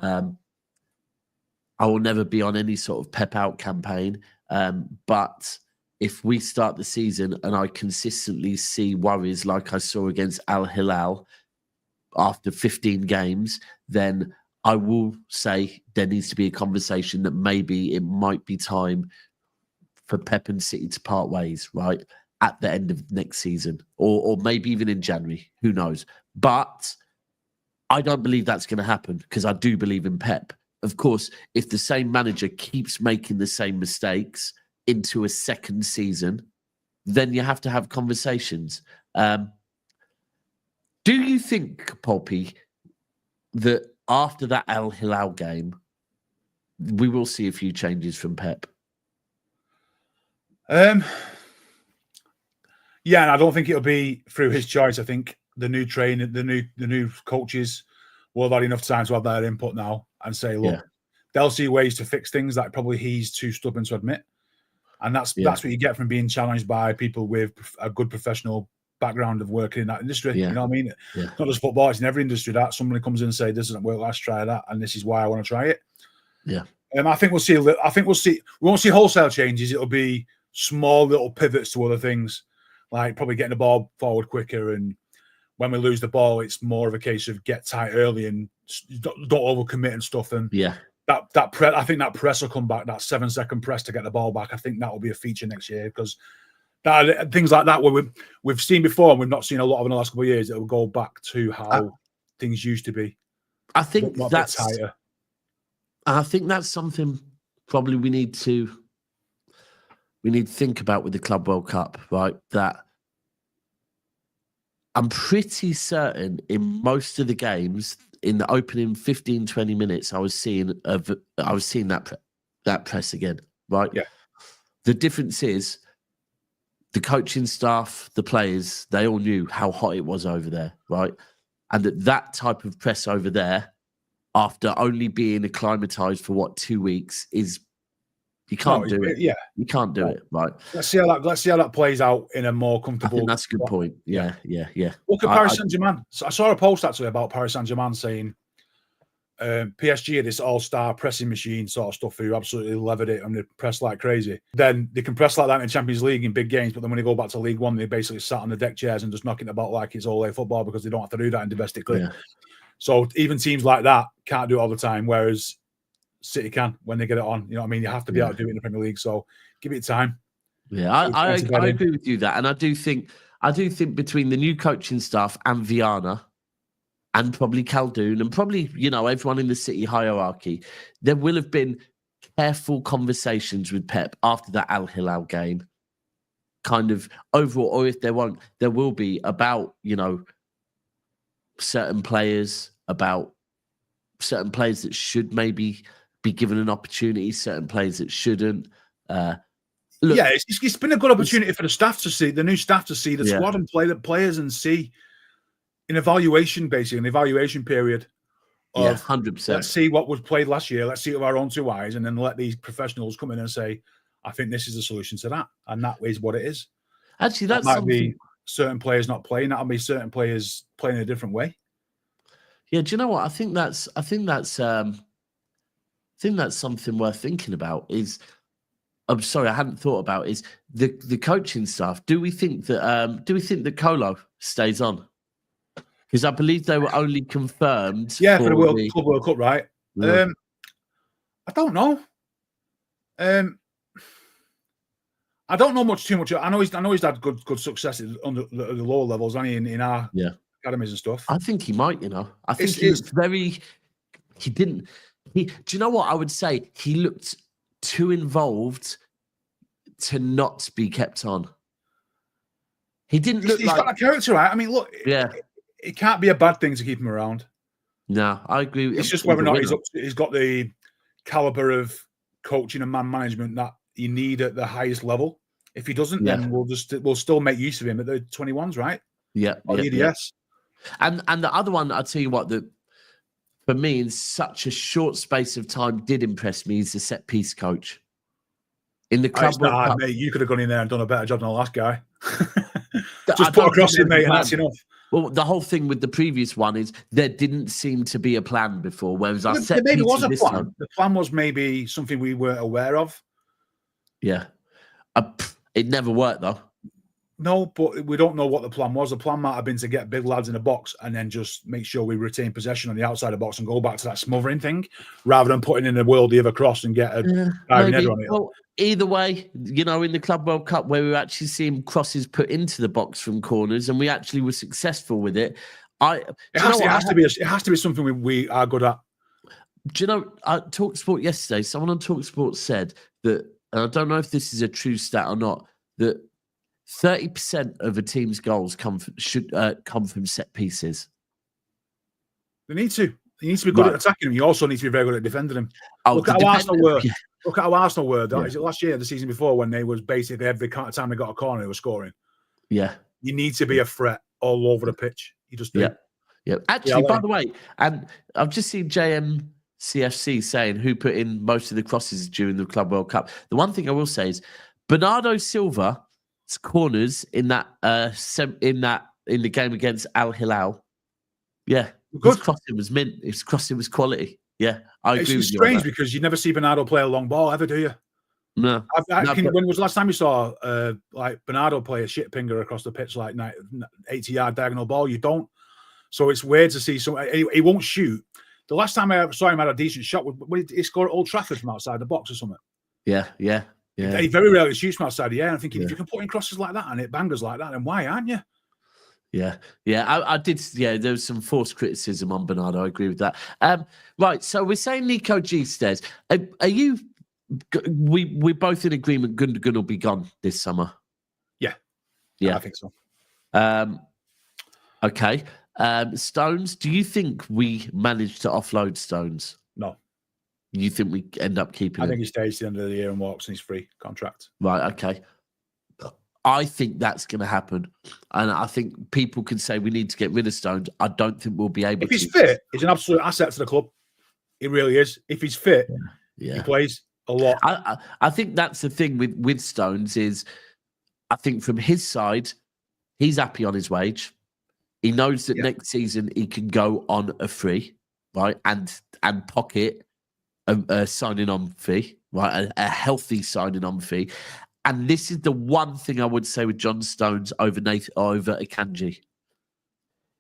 I will never be on any sort of Pep out campaign. But if we start the season and I consistently see worries like I saw against Al Hilal after 15 games, then I will say there needs to be a conversation that maybe it might be time for Pep and City to part ways, right? At the end of next season, or maybe even in January, who knows? But I don't believe that's going to happen because I do believe in Pep. Of course, if the same manager keeps making the same mistakes into a second season, then you have to have conversations. Do you think, Poppy, that after that Al Hilal game, we will see a few changes from Pep? Yeah, and I don't think it'll be through his choice. I think the new training, the new coaches will have had enough time to have their input now and say, look, they'll see ways to fix things that probably he's too stubborn to admit. And that's what you get from being challenged by people with a good professional background of working in that industry. You know what I mean? It's not just football, it's in every industry that somebody comes in and say, this doesn't work, let's try that, and this is why I want to try it. Yeah. I think we'll see. We won't see wholesale changes. It'll be small little pivots to other things, like probably getting the ball forward quicker. And when we lose the ball, it's more of a case of get tight early and don't overcommit and stuff. And I think that press will come back. That 7-second press to get the ball back. I think that will be a feature next year, because things like that where we've seen before and we've not seen a lot of in the last couple of years. It will go back to how things used to be. I think that's tighter. I think that's something probably we need to think about with the Club World Cup, right? That I'm pretty certain in most of the games, in the opening 15, 20 minutes, I was seeing that press again, right? Yeah. The difference is the coaching staff, the players, they all knew how hot it was over there, right? And that type of press over there, after only being acclimatized for 2 weeks, is you can't do it. Yeah, you can't do it. Right. Let's see how that plays out in a more comfortable. I think that's a good point. Yeah. Look at Paris Saint-Germain. I saw a post actually about Paris Saint-Germain saying PSG are this all-star pressing machine sort of stuff who absolutely levered it and they press like crazy. Then they can press like that in Champions League in big games, but then when they go back to League One, they basically sat on the deck chairs and just knocking about like it's all-day football because they don't have to do that in domestic league. Yeah. So even teams like that can't do it all the time, whereas City can when they get it on. You know what I mean? You have to be able to do it in the Premier League. So give it time. Yeah, I agree with you that, and I do think between the new coaching staff and Viana, and probably Khaldoon, and probably everyone in the City hierarchy, there will have been careful conversations with Pep after that Al Hilal game, kind of overall, or if there won't, there will be about certain players that should maybe be given an opportunity, certain players that shouldn't. Look, it's been a good opportunity for the staff to see, the new staff to see the squad and play the players and see an evaluation, basically, an evaluation period of 100%. Let's see what was played last year. Let's see it with our own 2 eyes, and then let these professionals come in and say, I think this is the solution to that. And that is what it is. Actually, that might be certain players not playing. That'll be certain players playing in a different way. Yeah, do you know what? I think that's something worth thinking about. I'm sorry, I hadn't thought about is the coaching staff. Do we think that Colo stays on? Because I believe they were only confirmed. Yeah, for the World Cup, right? Yeah. I don't know. I don't know too much. I know he's had good success on the lower levels, only in our academies and stuff. I think he might. I think he was very. He didn't. Do you know what I would say? He looked too involved to not be kept on. He didn't look. He's got a character, right? I mean, look. Yeah. It can't be a bad thing to keep him around. No, I agree. It's just whether or not he's got the caliber of coaching and man management that you need at the highest level. If he doesn't, then we'll still make use of him at the 21s, right? Yeah. Or the EDS. And the other one, I'll tell you what, that for me in such a short space of time did impress me is the set piece coach. In the Club World Cup, mate, you could have gone in there and done a better job than the last guy. Just put across him, mate, and that's enough. Well, the whole thing with the previous one is there didn't seem to be a plan before. Whereas our set maybe was a plan. Time, the plan was maybe something we weren't aware of. Yeah, it never worked though. No, but we don't know what the plan was. The plan might have been to get big lads in the box and then just make sure we retain possession on the outside of the box and go back to that smothering thing, rather than putting in a worldie of a cross and get a diving header on it. Well, either way, in the Club World Cup where we were actually seeing crosses put into the box from corners and we actually were successful with it. It has to be something we are good at. Do you know, TalkSport yesterday, someone on TalkSport said that, and I don't know if this is a true stat or not, that 30% of a team's goals should come from set pieces. They need to. You need to be good at attacking them. You also need to be very good at defending them. Look at how Arsenal were. Yeah. Look at how Arsenal were. Is it last year, the season before, when they was basically every time they got a corner, they were scoring. Yeah. You need to be a threat all over the pitch. You just do. Yeah. Yeah. Actually, by the way, and I've just seen JMCFC saying who put in most of the crosses during the Club World Cup. The one thing I will say is Bernardo Silva's corners in that in the game against Al Hilal. Yeah, his crossing was mint. His crossing was quality. Yeah, I agree with you. It's strange because you never see Bernardo play a long ball ever, do you? No. When was the last time you saw like Bernardo play a shit pinger across the pitch like 80-yard diagonal ball? You don't. So it's weird to see he won't shoot. The last time I ever saw him had a decent shot when he scored at Old Trafford from outside the box or something. Yeah. He very rarely shoots from outside the air. I'm thinking, if you can put in crosses like that and hit bangers like that, then why aren't you? Yeah. I did. Yeah, there was some forced criticism on Bernardo. I agree with that. Right. So we're saying Nico G stays. Are you? We're both in agreement. Gundogan will be gone this summer. Yeah. I think so. Okay. Stones. Do you think we managed to offload Stones? No. You think we end up keeping? I think he stays to the end of the year and walks, and he's free contract. Right. Okay. I think that's going to happen, and I think people can say we need to get rid of Stones. I don't think we'll be able. If he's fit, he's an absolute asset to the club. He really is. If he's fit, he plays a lot. I think that's the thing with Stones is, I think from his side, he's happy on his wage. He knows that next season he can go on a free, right, and pocket a signing on fee, right, a healthy signing on fee. And this is the one thing I would say with John Stones over Akanji,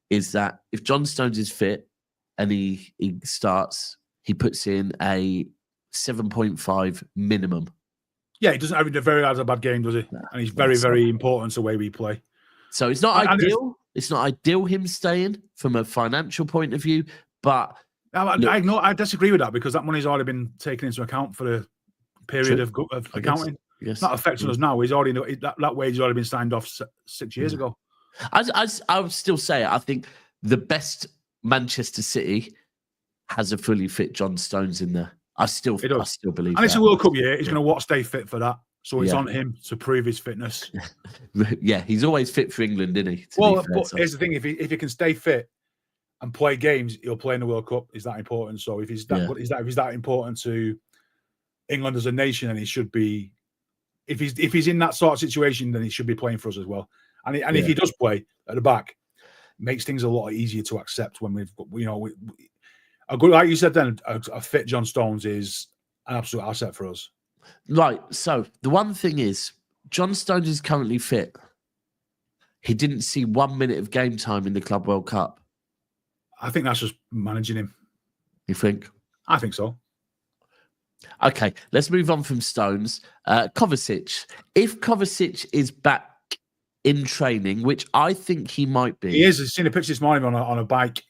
is that if John Stones is fit and he starts, he puts in a 7.5 minimum. Yeah, he doesn't have a very bad game, does he? No, and he's very, very important to the way we play. So it's not ideal. It's not ideal him staying from a financial point of view, but I disagree with that because that money's already been taken into account for the period of accounting. Yes. It's not affecting us now. He's already that wage has already been signed off 6 years ago. I would still say I think the best Manchester City has a fully fit John Stones in there. I still believe. And it's a World Cup year. He's going to stay fit for that. So it's on him to prove his fitness. Yeah, he's always fit for England, isn't he? But here's the thing: if he can stay fit and play games, he'll play in the World Cup. Is that important? So if he's that important to England as a nation, then he should be. If he's in that sort of situation, then he should be playing for us as well. And if he does play at the back, it makes things a lot easier to accept when a good, like you said, then a fit John Stones is an absolute asset for us. Right. So the one thing is, John Stones is currently fit. He didn't see 1 minute of game time in the Club World Cup. I think that's just managing him. You think? I think so. Okay, let's move on from Stones. Kovacic. If Kovacic is back in training, which I think he might be. He is. I've seen a picture this morning on a bike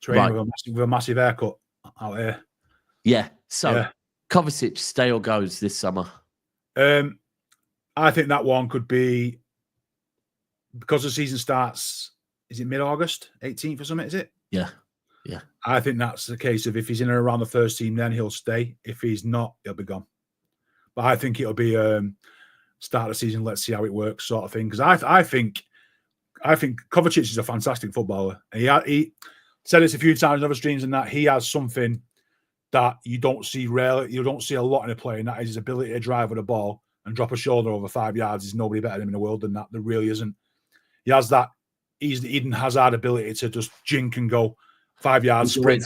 training with a massive haircut out here. Yeah. So Kovacic, stay or goes this summer? I think that one could be, because the season starts, is it mid-August? 18th or something, is it? Yeah. I think that's the case of if he's in and around the first team, then he'll stay. If he's not, he'll be gone. But I think it'll be start of the season, let's see how it works sort of thing. Because I think Kovacic is a fantastic footballer. He said this a few times in other streams and that he has something that you don't see rarely. You don't see a lot in a player, and that is his ability to drive with a ball and drop a shoulder over 5 yards. There's nobody better than him in the world than that. There really isn't. He has that. He's the Eden Hazard ability to just jink and go 5 yards sprint.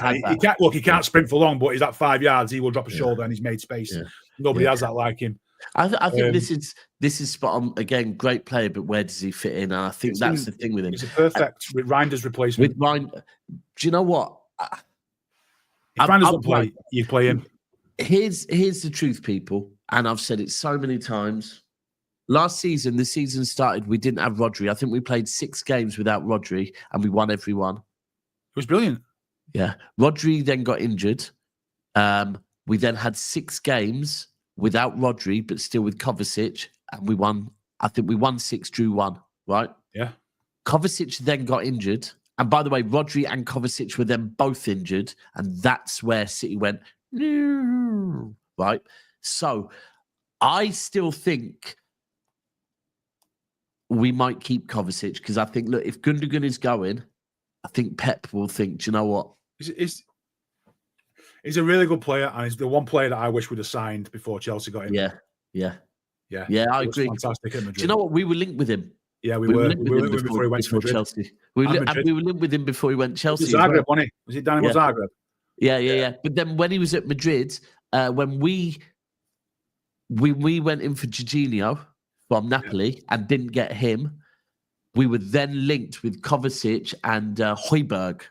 He can't sprint for long, but he's at 5 yards. He will drop a shoulder and he's made space. Nobody has that like him. I think this is spot on. Again, great player, but where does he fit in? And I think that's the thing with him. It's a perfect with Reinder's replacement. With Reinders, do you know what? If Reinders don't play, you play him. Here's the truth, people, and I've said it so many times. Last season, the season started, we didn't have Rodri. I think we played 6 games without Rodri, and we won every one. It was brilliant. Yeah. Rodri then got injured. We then had 6 games without Rodri, but still with Kovacic, and we won. I think we won 6, drew 1, right? Yeah. Kovacic then got injured. And by the way, Rodri and Kovacic were then both injured, and that's where City went, no, right? So I still think we might keep Kovacic because I think, look, if Gundogan is going, I think Pep will think, do you know what? He's a really good player, and he's the one player that I wish we'd have signed before Chelsea got him. Yeah. I He agree. was fantastic at Madrid. Do you know what? We were linked with him. Yeah, we were. linked We with were him before he went to Madrid. Chelsea. We were linked with him before he went to Chelsea. Was Zagreb, wasn't he? Was it Dynamo Zagreb? Yeah. But then when he was at Madrid, when we went in for Jorginho from Napoli and didn't get him, we were then linked with Kovacic and Højbjerg,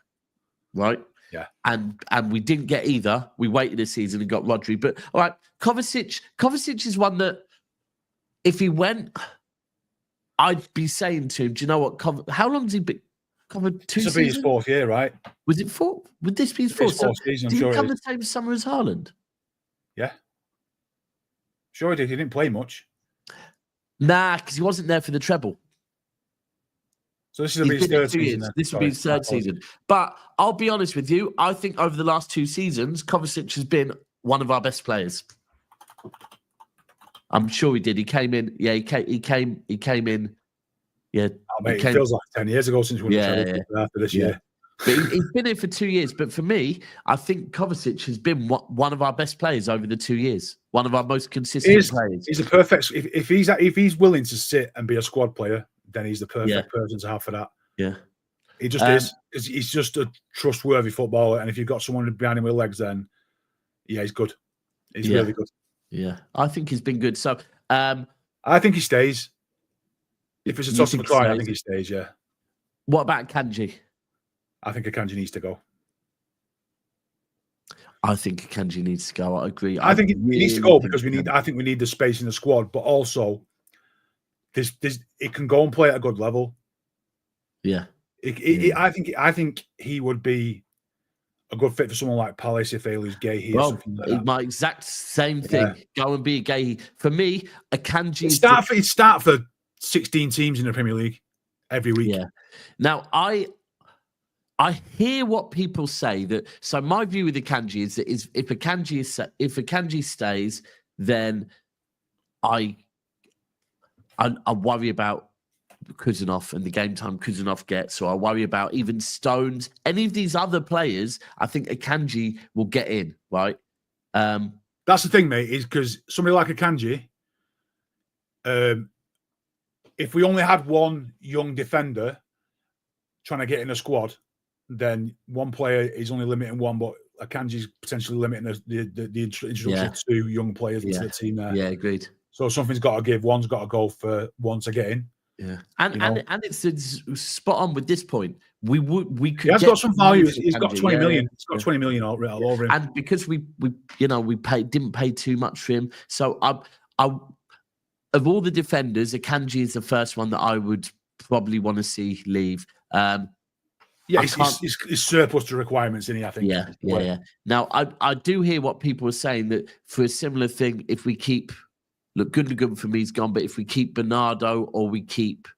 right? Yeah. And we didn't get either. We waited a season and got Rodri. But all right, Kovacic is one that if he went, I'd be saying to him, do you know what? How long has he been covered? 2 seasons? This will be his 4th year, right? Was it 4? Would this be his 4th? His 4th season, did he come the same summer as Haaland? Yeah. Sure he did. He didn't play much. Nah, because he wasn't there for the treble. So this will be his 3rd season. This will be his 3rd season. But I'll be honest with you. I think over the last 2 seasons, Kovacic has been one of our best players. I'm sure he did. He came in. Yeah, he came in. Yeah. Oh, mate, it feels like 10 years ago since we won after this year. But he's been here for 2 years. But for me, I think Kovacic has been one of our best players over the 2 years. One of our most consistent players. He's a perfect. If he's willing to sit and be a squad player, then he's the perfect person to have for that. Yeah, he just is. He's just a trustworthy footballer, and if you've got someone behind him with legs, then he's good. He's really good. Yeah, I think he's been good. So, I think he stays. If it's a toss of a coin, I think he stays. Yeah. What about Kanji? I think Akanji needs to go. I think Akanji needs to go. I agree. I think he needs to go because we need. I think we need the space in the squad, but also, it can go and play at a good level. Yeah. I think he would be a good fit for someone like Palace if Ailey's gay here. Well, my exact same thing. Go and be a gay. For me, Akanji. He'd start for 16 teams in the Premier League every week. Yeah. Now I hear what people say that. So my view with Akanji is that if Akanji stays, then I worry about Kuzanov and the game time Kuzanov gets, or I worry about even Stones. Any of these other players, I think Akanji will get in, right? That's the thing, mate, is because somebody like Akanji, if we only had one young defender trying to get in a squad, then one player is only limiting one, but Akanji's potentially limiting the introduction of 2 young players into the team there. Yeah, agreed. So something's got to give. One's got to go for one to get in. Yeah, and it's spot on with this point. We could. He has got some value. He's got 20 million. He's got 20 million all over him. And because we didn't pay too much for him, so I of all the defenders, Akanji is the first one that I would probably want to see leave. He's surplus to requirements, isn't he? I think. Yeah. Now I do hear what people are saying that for a similar thing, if we keep. Look, Gundogan for me is gone, but if we keep Bernardo or we keep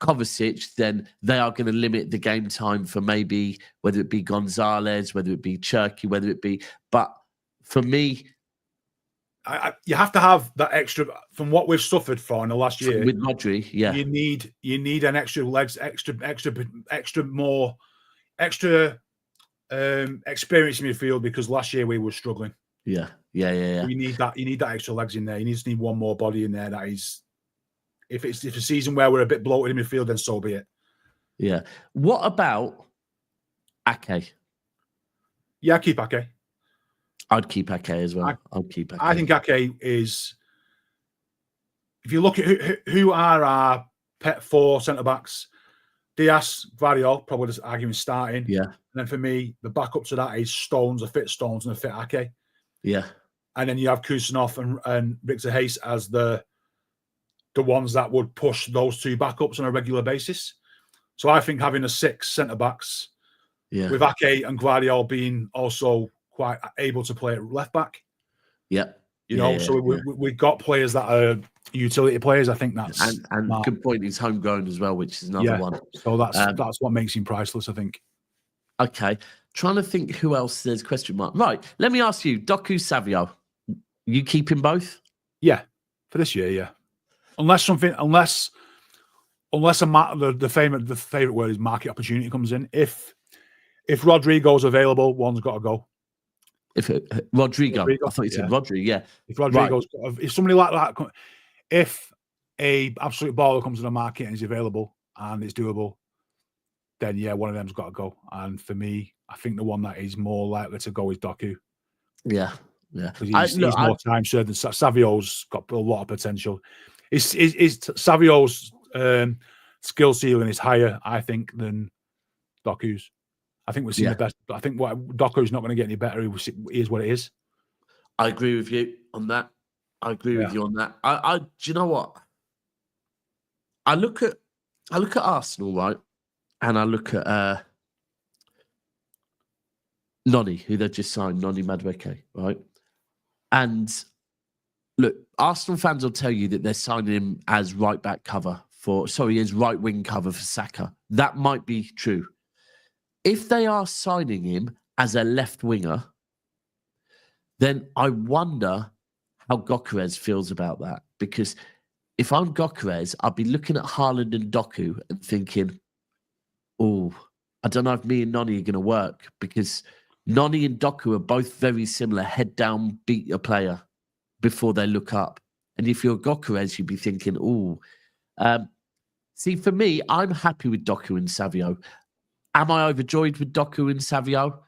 Kovacic, then they are going to limit the game time for maybe whether it be Gonzalez, whether it be Cherky, whether it be. But for me, you have to have that extra from what we've suffered for in the last year with Rodri. Yeah, you need an extra legs, extra experience in midfield because last year we were struggling. Yeah. You need that extra legs in there. You need one more body in there. That is, if it's a season where we're a bit bloated in midfield, then so be it. Yeah. What about Ake? Yeah, keep Ake. I'd keep Ake as well. I'd keep Ake. I think Ake is. If you look at who are our pet 4 centre backs, Diaz, Guardiola, probably just arguing starting. Yeah. And then for me, the backup to that is Stones, a fit Stones, and a fit Ake. Yeah. And then you have Kusanov and Victor Hayes as the ones that would push those 2 backups on a regular basis. So I think having a 6 centre backs with Ake and Guardiola being also quite able to play at left back. Yeah. We've got players that are utility players. I think that's and good point. He's homegrown as well, which is another one. So that's what makes him priceless, I think. Okay. Trying to think who else there's question mark. Right. Let me ask you, Doku, Savio. You keeping both? Yeah. For this year, yeah. Unless unless the favorite word is market opportunity comes in. If Rodrigo's available, one's got to go. Rodrigo, I thought you said Rodri. Yeah, if Rodrigo's if somebody like that, if a absolute baller comes to the market and is available and it's doable, then yeah, one of them's got to go. And for me, I think the one that is more likely to go is Doku. Yeah. Because he's more time served than Savio's got a lot of potential. Is Savio's skill ceiling is higher, I think, than Doku's. I think we've seen the best. I think Doku's not going to get any better. He is what it is. I agree with you on that. I agree with you on that. Do you know what? I look at Arsenal, right? And I look at Noni, who they just signed, Noni Madueke, right? And look, Arsenal fans will tell you that they're signing him as right wing cover for Saka. That might be true. If they are signing him as a left winger, then I wonder how Gyökeres feels about that. Because if I'm Gyökeres, I'd be looking at Haaland and Doku and thinking, oh, I don't know if me and Noni are going to work, because Noni and Doku are both very similar, head down, beat your player before they look up. And if you're Gyökeres, you'd be thinking, oh. See, for me, I'm happy with Doku and Savio. Am I overjoyed with Doku and Savio?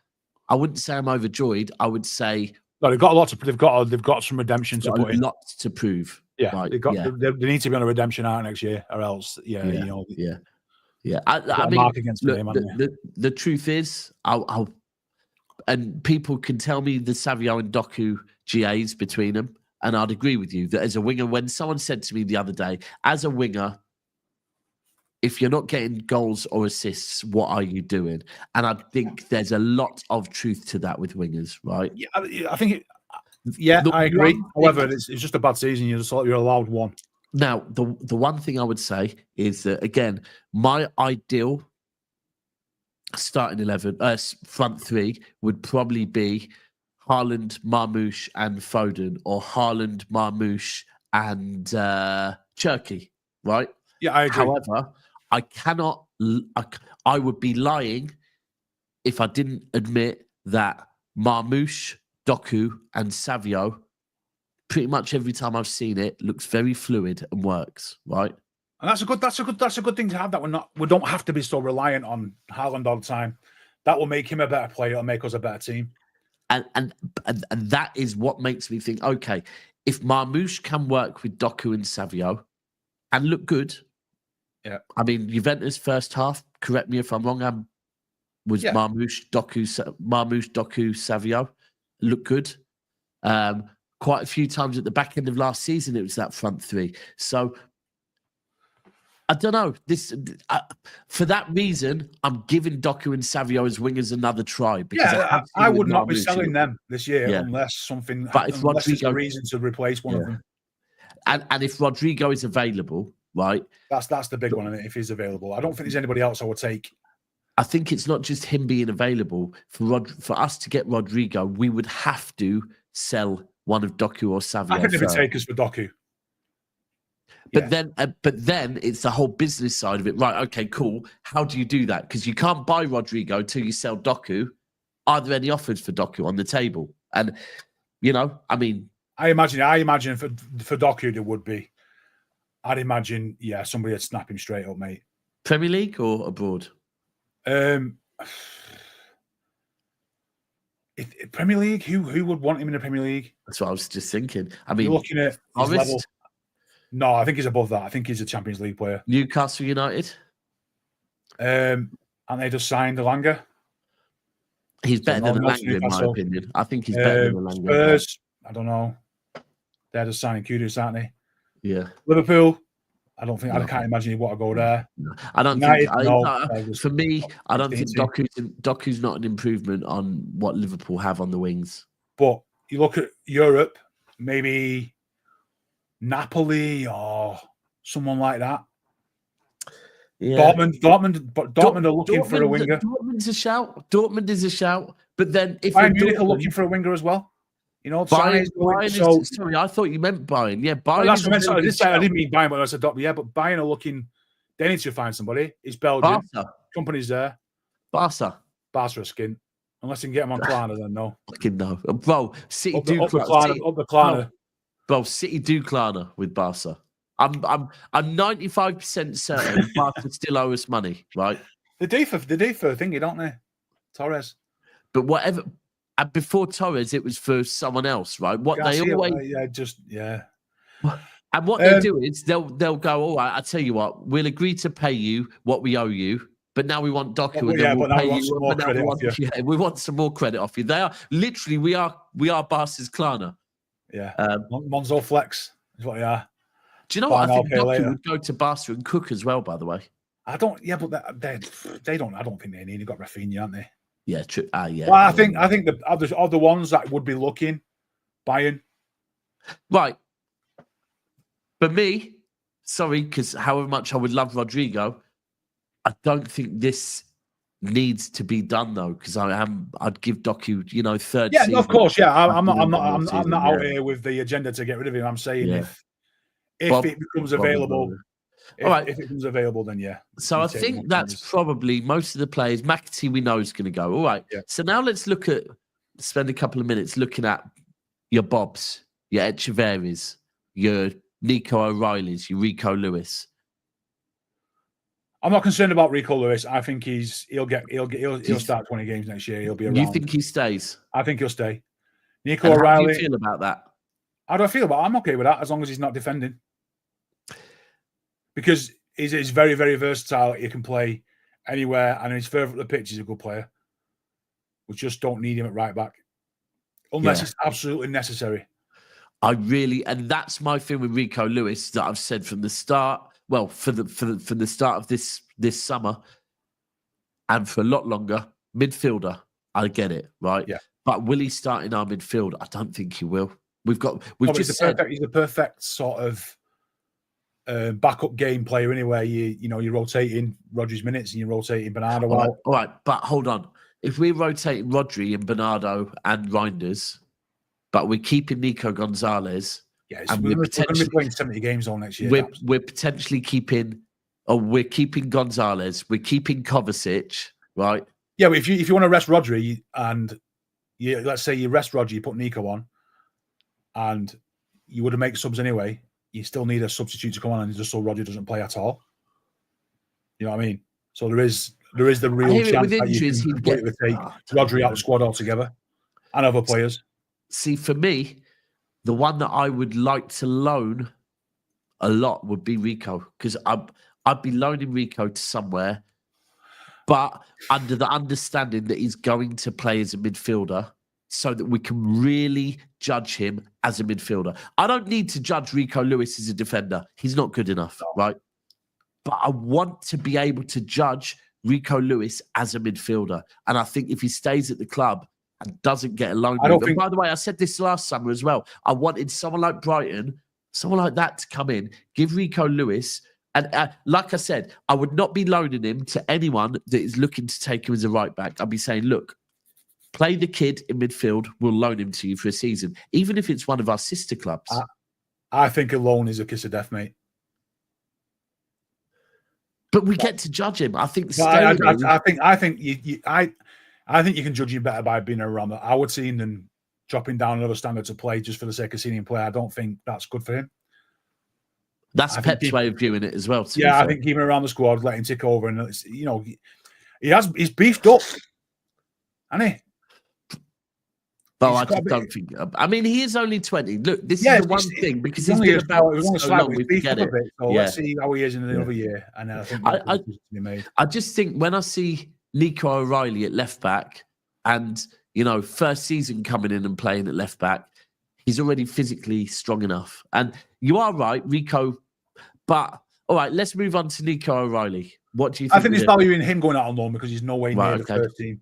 I wouldn't say I'm overjoyed. I would say no. They've got a lot to. They've got some redemption to put in. Lots to prove. Yeah, right? They need to be on a redemption arc next year, or else, Yeah. I mean, mark against look, them, the truth is, and people can tell me the Savio and Doku GAs between them, and I'd agree with you that as a winger, when someone said to me the other day, as a winger, if you're not getting goals or assists, what are you doing? And I think there's a lot of truth to that with wingers, right? Yeah, I think. I agree. However, it's just a bad season. You're allowed one. Now, the one thing I would say is that, again, my ideal starting 11, front three would probably be Haaland, Marmoush, and Foden, or Haaland, Marmoush, and Cherki, right? Yeah, I agree. However, I cannot. I would be lying if I didn't admit that Marmoush, Doku, and Savio, pretty much every time I've seen it, looks very fluid and works, right? And that's a good thing to have. That we don't have to be so reliant on Haaland all the time. That will make him a better player. It'll make us a better team. And that is what makes me think, okay, if Marmoush can work with Doku and Savio and look good. Yeah. I mean, Juventus first half, correct me if I'm wrong, was Marmoush, Doku, Savio. Look good. Quite a few times at the back end of last season, it was that front three. So I don't know. For that reason, I'm giving Doku and Savio as wingers another try. Because I would not be selling them this year unless unless there's a reason to replace one of them. And if Rodrigo is available, right? That's the big one. If he's available, I don't think there's anybody else I would take. I think it's not just him being available. For us to get Rodrigo, we would have to sell one of Doku or Savio. I think they would take us for Doku. But then it's the whole business side of it. Right, okay, cool. How do you do that? Because you can't buy Rodrigo until you sell Doku. Are there any offers for Doku on the table? And, I mean... I imagine for Doku there would be. I'd imagine, somebody would snap him straight up, mate. Premier League or abroad? Premier League? Who would want him in the Premier League? That's what I was just thinking. I mean, you're looking at his level. No, I think he's above that. I think he's a Champions League player. Newcastle United? And they just signed Elanga. He's better than Elanga, in my opinion. I think he's better than Elanga. Spurs, I don't know. They're just signing Kudus, aren't they? Yeah. Liverpool, I can't imagine he'd want to go there. No. I don't think. For me, I don't think Doku's not an improvement on what Liverpool have on the wings. But you look at Europe, maybe Napoli or someone like that. Yeah. Dortmund are looking for a winger. Dortmund is a shout. But then if Bayern Munich are looking for a winger as well. Bayern sorry, I thought you meant Bayern. Yeah, Bayern. That's what I meant. I didn't mean Bayern, but I said Dortmund. Yeah, but Bayern are looking. They need to find somebody. It's Belgium. Barca. Company's there. Barca. Barca are skin. Unless you can get them on Klarna, then no. Fucking no. Bro, City Up the Klarna. Klarna. Bro, City do Klarna with Barca. I'm 95% certain Barca still owe us money, right? They do for thingy, don't they? Torres. But whatever. And before Torres, it was for someone else, right? What Garcia, they always And what they do is they'll go, all right, I tell you what, we'll agree to pay you what we owe you, but now we want Doku, and then we'll pay you. We want some more credit off you. They are literally we are Barca's Klarna. Yeah, Monzo Flex is what they are. Do you know what? I think Doku would go to Barca and cook as well. By the way, I don't. Yeah, but they don't. I don't think they need. They've got Rafinha, aren't they? Yeah, true. Yeah. Well, I think the other ones that would be looking, Bayern. Right. For me, sorry, because however much I would love Rodrigo, I don't think this needs to be done though. Because I'd give Doku, third. Yeah, season. of course. Yeah, I'm not out here with the agenda to get rid of him. I'm saying if Bob, it becomes available. If it becomes available, then yeah. So I think that's probably most of the players. McAtee we know is going to go. All right. Yeah. So now let's spend a couple of minutes looking at your Bobs, your Echeverries, your Nico O'Reillys, your Rico Lewis. I'm not concerned about Rico Lewis. I think he'll start 20 games next year. He'll be around. You think he stays? I think he'll stay. Nico O'Reilly. How do you feel about that? How do I feel about it? I'm okay with that as long as he's not defending. Because he's very, very versatile. He can play anywhere, and he's further up the pitch. He's a good player. We just don't need him at right back unless it's absolutely necessary. And that's my thing with Rico Lewis that I've said from the start. Well, from the start of this summer, and for a lot longer, midfielder. I get it, right? Yeah. But will he start in our midfield? I don't think he will. He's the perfect sort of backup game player anyway. You're rotating Rodri's minutes and you're rotating Bernardo out. All right, but hold on. If we're rotating Rodri and Bernardo and Reinders, but we're keeping Nico Gonzalez, and we're going to be playing 70 games on next year. We're potentially keeping Gonzalez, we're keeping Kovacic, right? Yeah, but if you want to rest Rodri and let's say you rest Rodri, you put Nico on, and you would have made subs anyway. You still need a substitute to come on, and just so Rodri doesn't play at all. You know what I mean? So there is the real chance that you can take Rodri out of the squad altogether and other players. See, for me, the one that I would like to loan a lot would be Rico, because I'd be loaning Rico to somewhere, but under the understanding that he's going to play as a midfielder, so that we can really judge him as a midfielder. I don't need to judge Rico Lewis as a defender. He's not good enough, right? But I want to be able to judge Rico Lewis as a midfielder. And I think if he stays at the club and doesn't get a loan move, and by the way, I said this last summer as well, I wanted someone like Brighton, someone like that to come in, give Rico Lewis, and like I said, I would not be loaning him to anyone that is looking to take him as a right back. I'd be saying, look, play the kid in midfield. We'll loan him to you for a season, even if it's one of our sister clubs. I think a loan is a kiss of death, mate. But we get to judge him. I think. I think you can judge him better by being around our team than dropping down another standard to play just for the sake of seeing him play. I don't think that's good for him. That's Pep's way of viewing it as well. I think keeping him around the squad, let him tick over, and he's beefed up, hasn't he? Well, I just don't think. I mean, he is only 20. Look, this is the one thing because he's been about so long. We forget it. So let's see how he is in another year, and I think I just think when I see Nico O'Reilly at left back, and first season coming in and playing at left back, he's already physically strong enough. And you are right, Rico. But all right, let's move on to Nico O'Reilly. What do you think? I think there's value in him going out on loan because he's no way near the first team.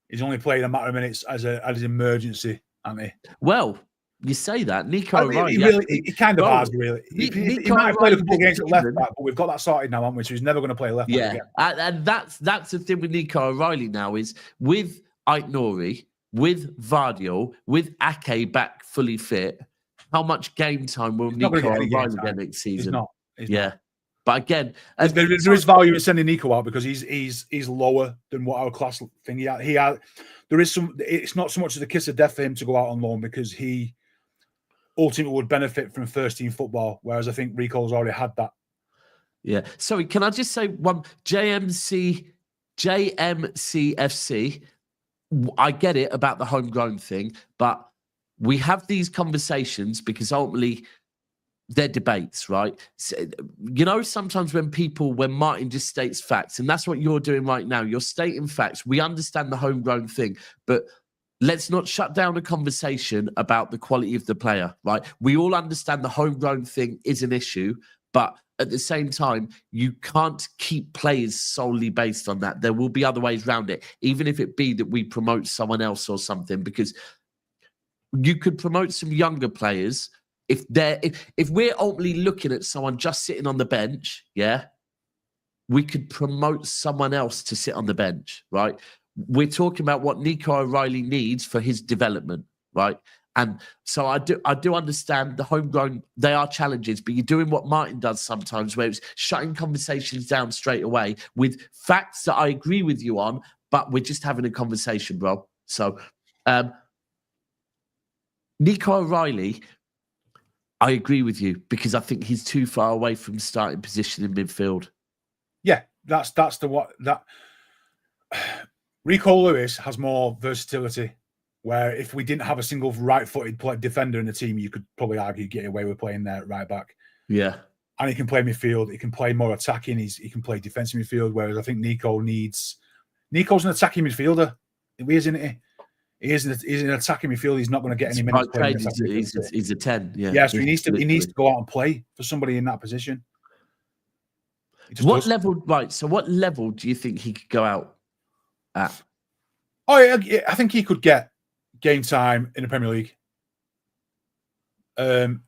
He's only played a matter of minutes as an emergency, hasn't he? Well, you say that. Nico O'Reilly. He kind of has, really. He might have played a couple of games at left back, but we've got that sorted now, haven't we? So he's never going to play left back again. And that's the thing with Nico O'Reilly now is with Aït-Nouri, with Vardiol, with Ake back fully fit, how much game time will Nico O'Reilly get next season? He's not. But again, there is value in sending Nico out because he's lower than what our class thing. There is some. It's not so much as a kiss of death for him to go out on loan because he ultimately would benefit from first team football, whereas I think Rico's already had that. Yeah. Sorry, can I just say one JMCFC? I get it about the homegrown thing, but we have these conversations because ultimately they're debates, right? So, sometimes when Martin just states facts, and that's what you're doing right now, you're stating facts. We understand the homegrown thing, but let's not shut down a conversation about the quality of the player, right? We all understand the homegrown thing is an issue, but at the same time, you can't keep players solely based on that. There will be other ways around it, even if it be that we promote someone else or something, because you could promote some younger players. If we're ultimately looking at someone just sitting on the bench, yeah, we could promote someone else to sit on the bench, right? We're talking about what Nico O'Reilly needs for his development, right? And so I do understand the homegrown, they are challenges, but you're doing what Martin does sometimes, where it's shutting conversations down straight away with facts that I agree with you on, but we're just having a conversation, bro. So Nico O'Reilly, I agree with you because I think he's too far away from starting position in midfield. Yeah, that's Rico Lewis has more versatility. Where if we didn't have a single right-footed defender in the team, you could probably argue get away with playing there at right back. Yeah, and he can play midfield. He can play more attacking. He can play defensive midfield. Whereas I think Nico's an attacking midfielder. Isn't he? He's an attacking midfield. He's not going to get any minutes playing. He's a 10. Yeah. Yeah. So he needs to go out and play for somebody in that position. What level? Right. So what level do you think he could go out at? Oh, yeah, I think he could get game time in the Premier League.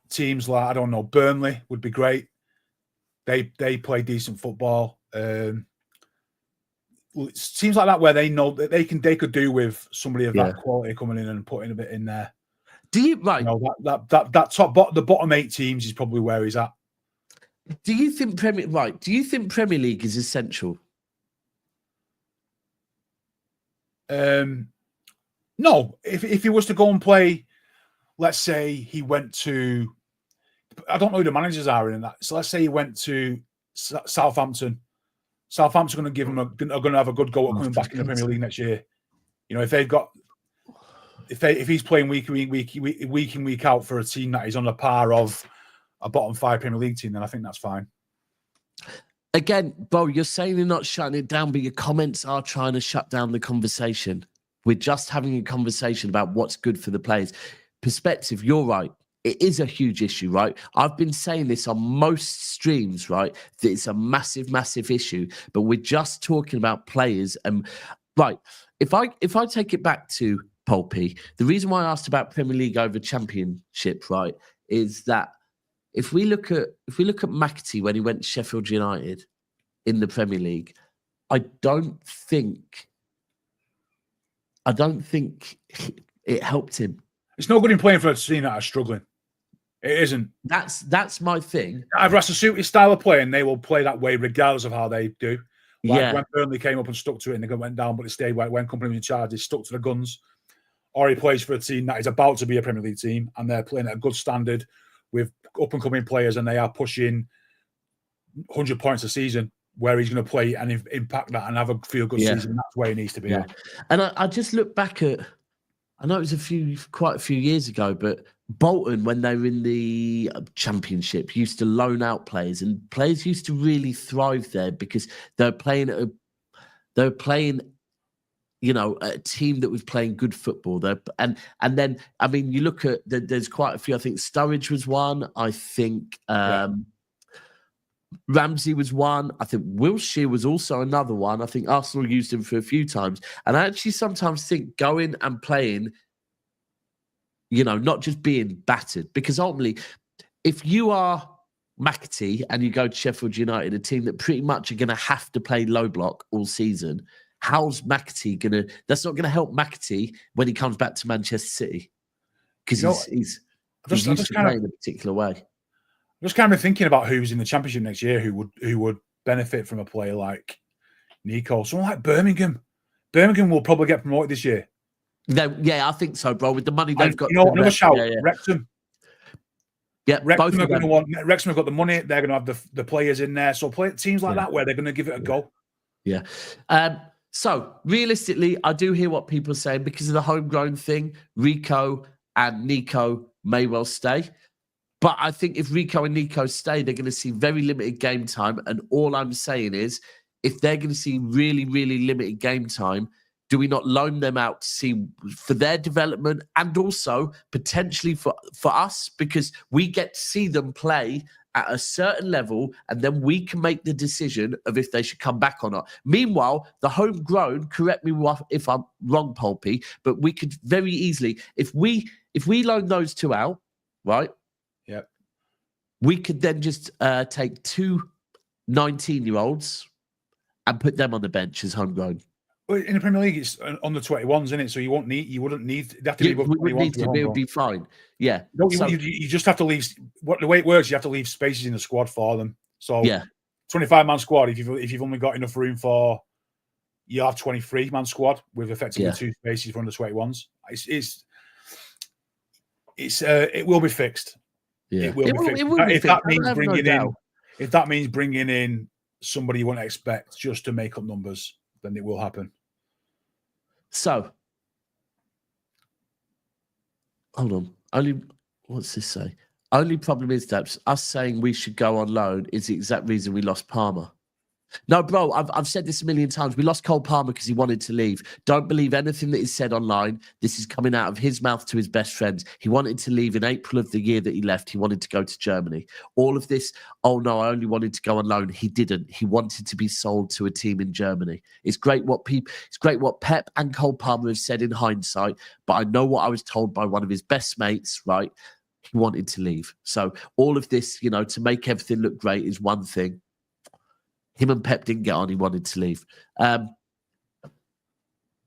Teams like, I don't know, Burnley would be great. They play decent football. Teams like that where they know that they could do with somebody of that quality coming in and putting a bit in there. Do you right? The bottom 8 teams is probably where he's at. Do you think Premier League is essential? No, if he was to go and play, let's say he went to, I don't know who the managers are in that. So let's say he went to Southampton. Southampton are going to have a good go at coming back in the Premier League next year. If he's playing week in week out for a team that is on the par of a bottom 5 Premier League team, then I think that's fine. Again, Bo, you're saying you're not shutting it down, but your comments are trying to shut down the conversation. We're just having a conversation about what's good for the players. Perspective, you're right. It is a huge issue, right? I've been saying this on most streams, right? That it's a massive, massive issue, but we're just talking about players. And right, if I take it back to Pulpy, the reason why I asked about Premier League over Championship, right, is that if we look at McAtee when he went to Sheffield United in the Premier League, I don't think it helped him. It's no good in playing for a team that are struggling. It isn't. That's my thing. Either has to suit his style of play, and they will play that way regardless of how they do. When Burnley came up and stuck to it, and they went down, but they stayed. When Company was in charge, they stuck to the guns. Or he plays for a team that is about to be a Premier League team, and they're playing at a good standard with up and coming players, and they are pushing 100 points a season. Where he's going to play and impact that and have a feel good season. That's where he needs to be. At. And I just look back at, I know it was quite a few years ago, but Bolton, when they were in the Championship, used to loan out players, and players used to really thrive there because they're playing a team that was playing good football. And then, I mean, you look at, there's quite a few. I think Sturridge was one. I think Ramsey was one. I think Wilshere was also another one. I think Arsenal used him for a few times. And I actually sometimes think going and playing, not just being battered. Because ultimately, if you are McAtee and you go to Sheffield United, a team that pretty much are going to have to play low block all season, how's McAtee going to... That's not going to help McAtee when he comes back to Manchester City. Because he's used to playing a particular way. Just kind of thinking about who's in the Championship next year who would benefit from a player like Nico. Someone like Birmingham. Birmingham will probably get promoted this year. Yeah, I think so, bro. With the money they've got. Another shout, Wrexham. Yeah, Wrexham are going to want. Wrexham have got the money. They're going to have the players in there. So teams like that where they're going to give it a go. Yeah. So realistically, I do hear what people are saying because of the homegrown thing. Rico and Nico may well stay. But I think if Rico and Nico stay, they're going to see very limited game time. And all I'm saying is, if they're going to see really, really limited game time, do we not loan them out to see for their development and also potentially for us? Because we get to see them play at a certain level and then we can make the decision of if they should come back or not. Meanwhile, the homegrown, correct me if I'm wrong, Pulpy, but we could very easily, if we loan those two out, right? Yep. We could then just take 2 19-year-olds and put them on the bench as homegrown. Well, in the Premier League, it's on the 21s, isn't it? So you wouldn't need. They have to be above 21. It would be fine. Yeah. No, you just have to leave. The way it works, you have to leave spaces in the squad for them. So 25-man squad. If you've only got enough room for, you have 23-man squad with effectively 2 spaces for under 21s. It will be fixed. Yeah, it will be fixed. If that means bringing in somebody you wouldn't expect just to make up numbers, then it will happen. So, hold on. What's this say? Only problem is that us saying we should go on loan is the exact reason we lost Palmer. No, bro, I've said this a million times. We lost Cole Palmer because he wanted to leave. Don't believe anything that is said online. This is coming out of his mouth to his best friends. He wanted to leave in April of the year that he left. He wanted to go to Germany. All of this, oh no, I only wanted to go on loan. He didn't. He wanted to be sold to a team in Germany. It's great what Pep and Cole Palmer have said in hindsight, but I know what I was told by one of his best mates, right? He wanted to leave. So all of this, to make everything look great is one thing. Him and Pep didn't get on. He wanted to leave.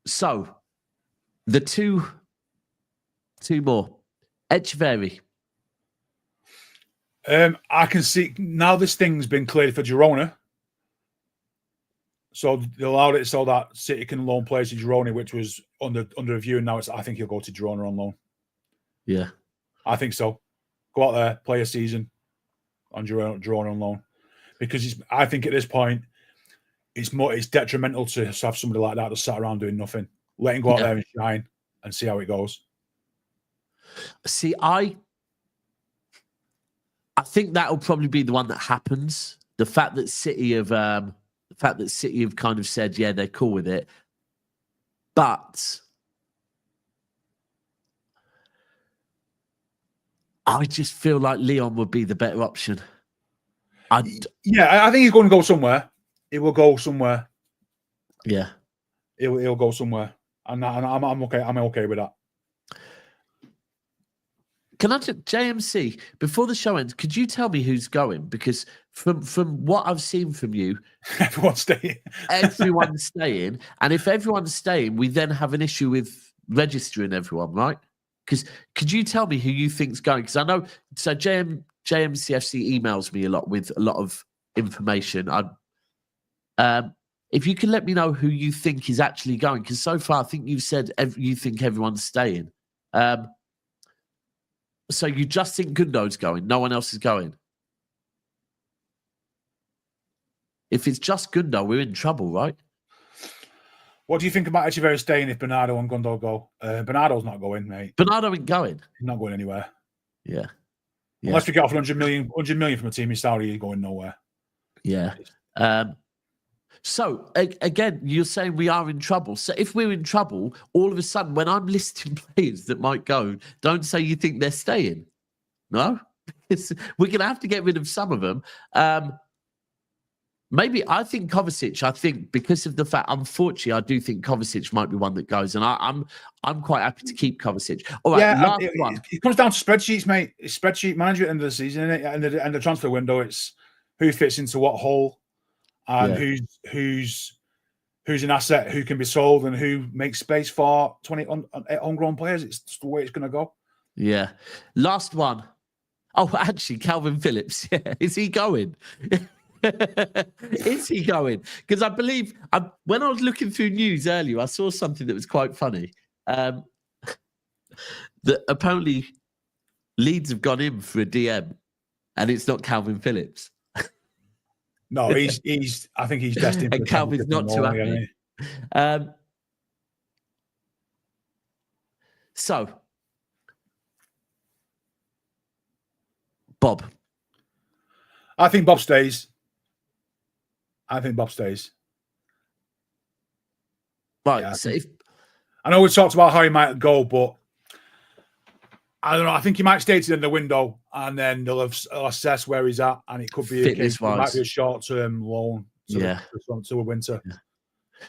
So the two more. Echeverri. I can see now this thing's been cleared for Girona. So they allowed it so that City can loan players to Girona, which was under review. And now I think he'll go to Girona on loan. Yeah. I think so. Go out there, play a season on Girona on loan. Because I think at this point, it's detrimental to have somebody like that just sat around doing nothing. Let him go out there and shine and see how it goes. See, I think that'll probably be the one that happens. The fact that City have kind of said, they're cool with it. But I just feel like Leon would be the better option. I think he's going to go somewhere. He will go somewhere. Yeah, he'll go somewhere, and I'm okay. I'm okay with that. Can I just JMC before the show ends? Could you tell me who's going? Because from what I've seen from you, everyone's staying. Everyone's staying, and if everyone's staying, we then have an issue with registering everyone, right? Because could you tell me who you think's going? Because I know so JMCFC emails me a lot with a lot of information. If you can let me know who you think is actually going, because so far I think you've said you think everyone's staying. So you just think Gundo's going, no one else is going? If it's just Gundo, we're in trouble, right? What do you think about Echeverri staying if Bernardo and Gundo go? Bernardo's not going, mate. Bernardo ain't going. He's not going anywhere. Yeah. Unless we get off 100 million from a team in Saudi, he's going nowhere. Yeah. So, again, you're saying we are in trouble. So if we're in trouble, all of a sudden, when I'm listing players that might go, don't say you think they're staying. No? We're going to have to get rid of some of them. Maybe I think Kovacic, because of the fact, unfortunately, I do think Kovacic might be one that goes. And I'm quite happy to keep Kovacic. All right, it comes down to spreadsheets, mate. It's spreadsheet manager at the end of the season, isn't it? And the transfer window, it's who fits into what hole and who's an asset, who can be sold and who makes space for 20 homegrown players. It's just the way it's going to go. Yeah. Last one. Oh, actually, Kalvin Philips. Yeah, is he going? Is he going? Because I believe when I was looking through news earlier, I saw something that was quite funny. That apparently Leeds have gone in for a DM, and it's not Kalvin Philips. No, he's. I think he's destined. And Calvin's not too happy. So, Bob. I think Bob stays. Right. Yeah, So I know we talked about how he might go, but I don't know. I think he might stay to the end of the window, and then they'll assess where he's at, and it could be it might be a short-term loan to a winter. Yeah.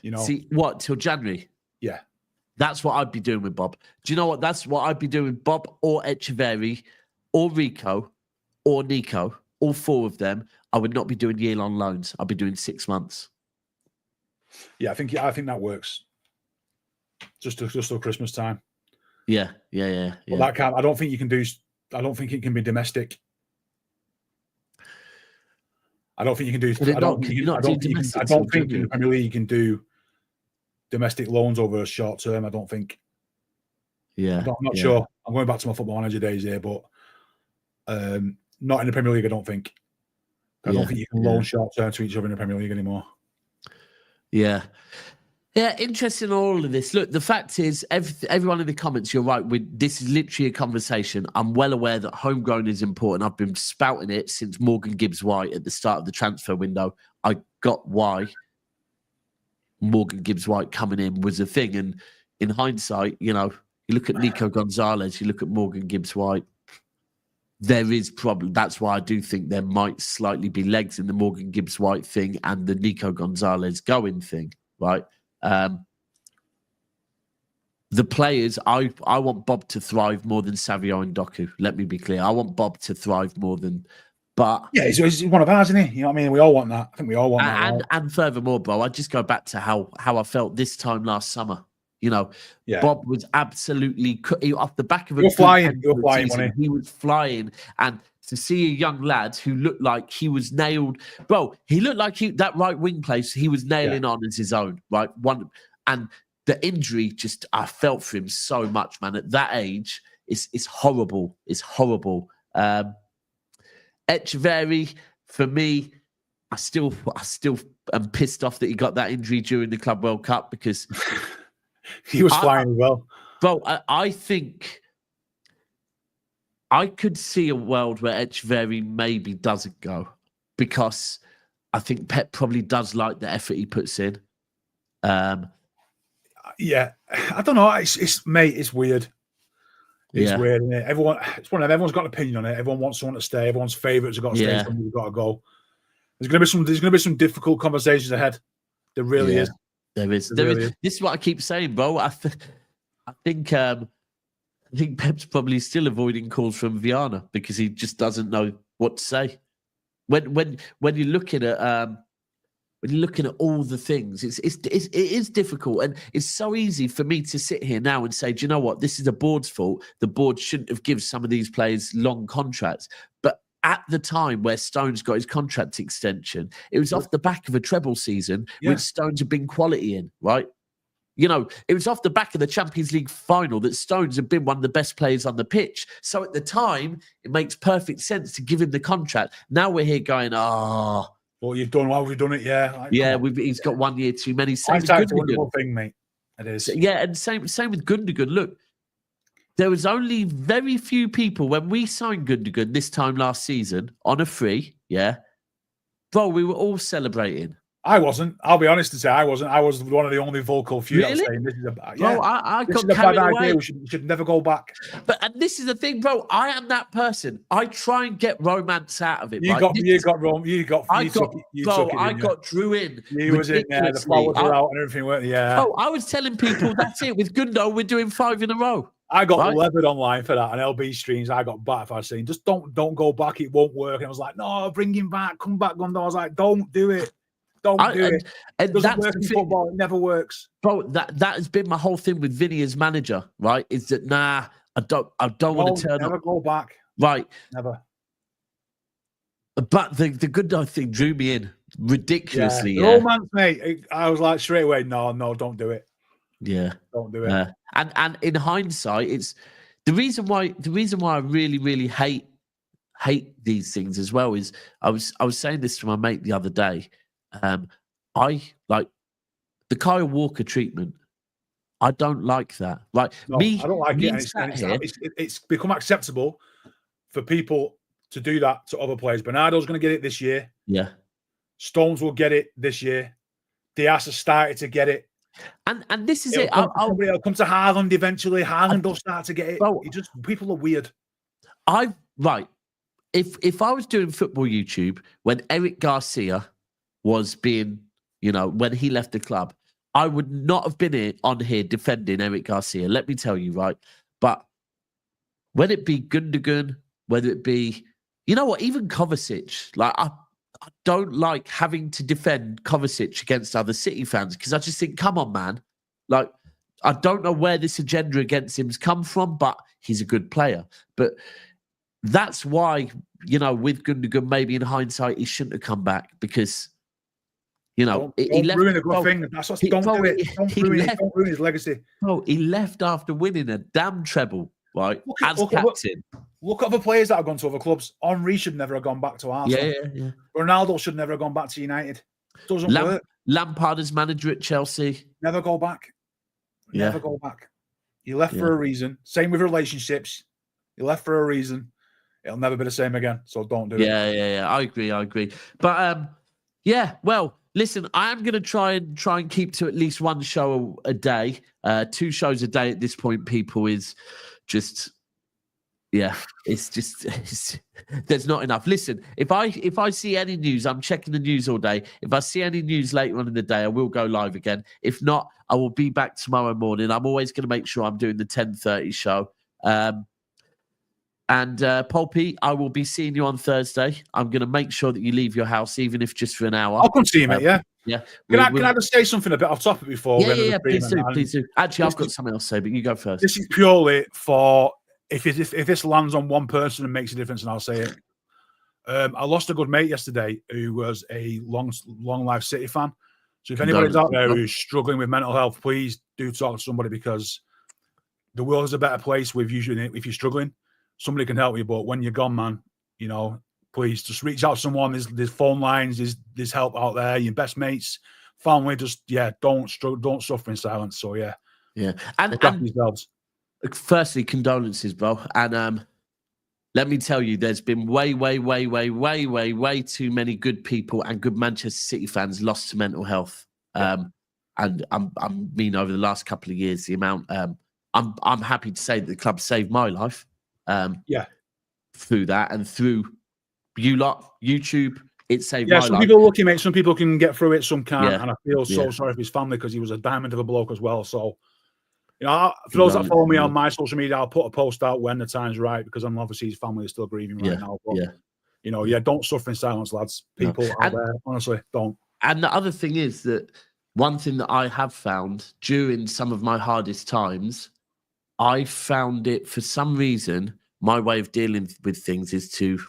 You know, see what till January? Yeah, that's what I'd be doing with Bob. Do you know what? That's what I'd be doing with Bob or Echeverri or Rico or Nico. All four of them. I would not be doing year-long loans. I'd be doing 6 months. Yeah, I think that works. Just till Christmas time. Yeah. But that can't. I don't think you can do. I don't think it can be domestic. I don't think you can do. I don't think in the Premier League you can do domestic loans over a short term. I don't think. Yeah, I'm not sure. I'm going back to my Football Manager days here, but not in the Premier League. I don't think. I don't think you can loan short term to each other in the Premier League anymore. Yeah. Yeah, interesting all of this. Look, the fact is, everyone in the comments, you're right. This is literally a conversation. I'm well aware that homegrown is important. I've been spouting it since Morgan Gibbs-White at the start of the transfer window. I got why Morgan Gibbs-White coming in was a thing. And in hindsight, you know, you look at Nico Gonzalez, you look at Morgan Gibbs-White, there is problem. That's why I do think there might slightly be legs in the Morgan Gibbs-White thing and the Nico Gonzalez going thing, right? The players, I want Bob to thrive more than Savio and Doku. Let me be clear. I want Bob to thrive more than, but yeah, he's one of ours, isn't he? You know what I mean? We all want that. I think we all want that. Right? And furthermore, bro, I just go back to how I felt this time last summer. You know, Bob was absolutely off the back of a flying. He was flying, and to see a young lad who looked like he was nailed, bro. He looked like that right wing place he was nailing on as his own, right? And the injury I felt for him so much, man. At that age, it's horrible. It's horrible. Echeverri, for me, I still am pissed off that he got that injury during the Club World Cup because he was flying well. Bro, I think I could see a world where Echeverri maybe doesn't go because I think Pep probably does like the effort he puts in. Yeah, I don't know. It's weird. It's weird, isn't it? Everyone's got an opinion on it. Everyone wants someone to stay. Everyone's favourites have got to stay. Someone's got to go. There's going to be some difficult conversations ahead. There really is. There is. This is what I keep saying, bro. I think Pep's probably still avoiding calls from Viana because he just doesn't know what to say. When you're looking at all the things, it is difficult, and it's so easy for me to sit here now and say, do you know what? This is the board's fault. The board shouldn't have given some of these players long contracts. But at the time where Stones got his contract extension, it was off the back of a treble season, which Stones had been quality in, right? You know, it was off the back of the Champions League final that Stones had been one of the best players on the pitch. So at the time, it makes perfect sense to give him the contract. Now we're here going, well, you've done well. We've done it, yeah. He's got 1 year too many. Same with Gundogan. A wonderful thing, mate. It is. Yeah, and same with Gundogan. Look, there was only very few people when we signed Gundogan this time last season on a free. Yeah, bro, we were all celebrating. I wasn't. I'll be honest and say I wasn't. I was one of the only vocal few that was saying this is a bro, I this is a bad idea. We should never go back. And this is the thing, bro. I am that person. I try and get romance out of it. I got Drew in. He was in there. The flowers were out and everything. Yeah. Oh, I was telling people that's it. With Gundo, we're doing 5 in a row. I got levered online for that on LB streams. I got back for saying just don't go back. It won't work. And I was like, no, bring him back. Come back, Gundo. I was like, don't do it. Don't do it. It doesn't work in football. It never works. Bro, that has been my whole thing with Vinny as manager, right? Is that I don't want to turn never up. Go back. Right. Never. But the Gundo thing drew me in ridiculously. The romance, mate. I was like straight away, no, don't do it. Yeah, don't do it. And in hindsight, it's the reason why I really hate these things as well is I was saying this to my mate the other day. I like the Kyle Walker treatment. I don't like that. Like no, I don't like it. It's become acceptable for people to do that to other players. Bernardo's going to get it this year. Yeah. Stones will get it this year. Diaz has started to get it. And this is It'll come to Haaland eventually. Haaland will start to get it. Well, people are weird. If I was doing football YouTube when Eric Garcia was being, when he left the club, I would not have been on here defending Eric Garcia. Let me tell you, right? But when it be Gundogan, whether it be, even Kovacic, like I don't like having to defend Kovacic against other City fans because I just think, come on, man. Like, I don't know where this agenda against him's come from, but he's a good player. But that's why, with Gundogan, maybe in hindsight, he shouldn't have come back because, he left. Don't ruin a good thing. That's what, don't do it. Don't ruin his legacy. Oh, he left after winning a damn treble, right? As captain. Look at other players that have gone to other clubs. Henry should never have gone back to Arsenal. Yeah. Ronaldo should never have gone back to United. Doesn't work. Lampard as manager at Chelsea. Never go back. Never go back. He left for a reason. Same with relationships. He left for a reason. It'll never be the same again. So don't do it. Yeah. I agree. But well, listen, I am going to try and keep to at least one show a day. 2 shows a day at this point, people, is just. Yeah, it's there's not enough. Listen, if I see any news, I'm checking the news all day. If I see any news later on in the day, I will go live again. If not, I will be back tomorrow morning. I'm always going to make sure I'm doing the 10:30 show. And Polpy, I will be seeing you on Thursday. I'm going to make sure that you leave your house, even if just for an hour. I'll come see you, mate. Yeah. Can I just say something a bit off topic before? Yeah. Please do. Actually, I've got something else to say, but you go first. This is purely for. If this lands on one person and makes a difference, and I'll say it. I lost a good mate yesterday who was a long life City fan. So if anybody's out there who's struggling with mental health, please do talk to somebody because the world is a better place with you if you're struggling. Somebody can help you, but when you're gone, man, please just reach out to someone. There's phone lines, there's help out there. Your best mates, family, don't suffer in silence. So yeah. And yourselves. Firstly, condolences, bro. And let me tell you, there's been way too many good people and good Manchester City fans lost to mental health. And I mean, over the last couple of years, the amount. I'm happy to say that the club saved my life. Through that and through you lot, YouTube, it saved my life. Some people are lucky, mate. Some people can get through it, some can't. And I feel so sorry for his family because he was a diamond of a bloke as well. So. For those that follow me on my social media, I'll put a post out when the time's right because I'm obviously his family is still grieving right now. But, don't suffer in silence, lads. People out there, honestly, don't. And the other thing is that one thing that I have found during some of my hardest times, I found it for some reason, my way of dealing with things is to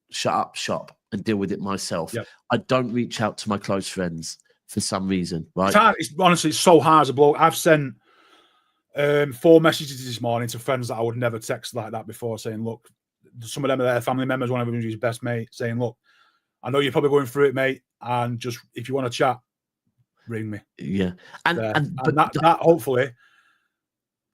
shut up shop and deal with it myself. Yep. I don't reach out to my close friends for some reason, right? It's hard. Honestly, it's so hard as a bloke. I've sent 4 messages this morning to friends that I would never text like that before, saying, look, some of them are their family members, one of them is his best mate, saying, look, I know you're probably going through it, mate, and just if you want to chat, ring me. Yeah. And that hopefully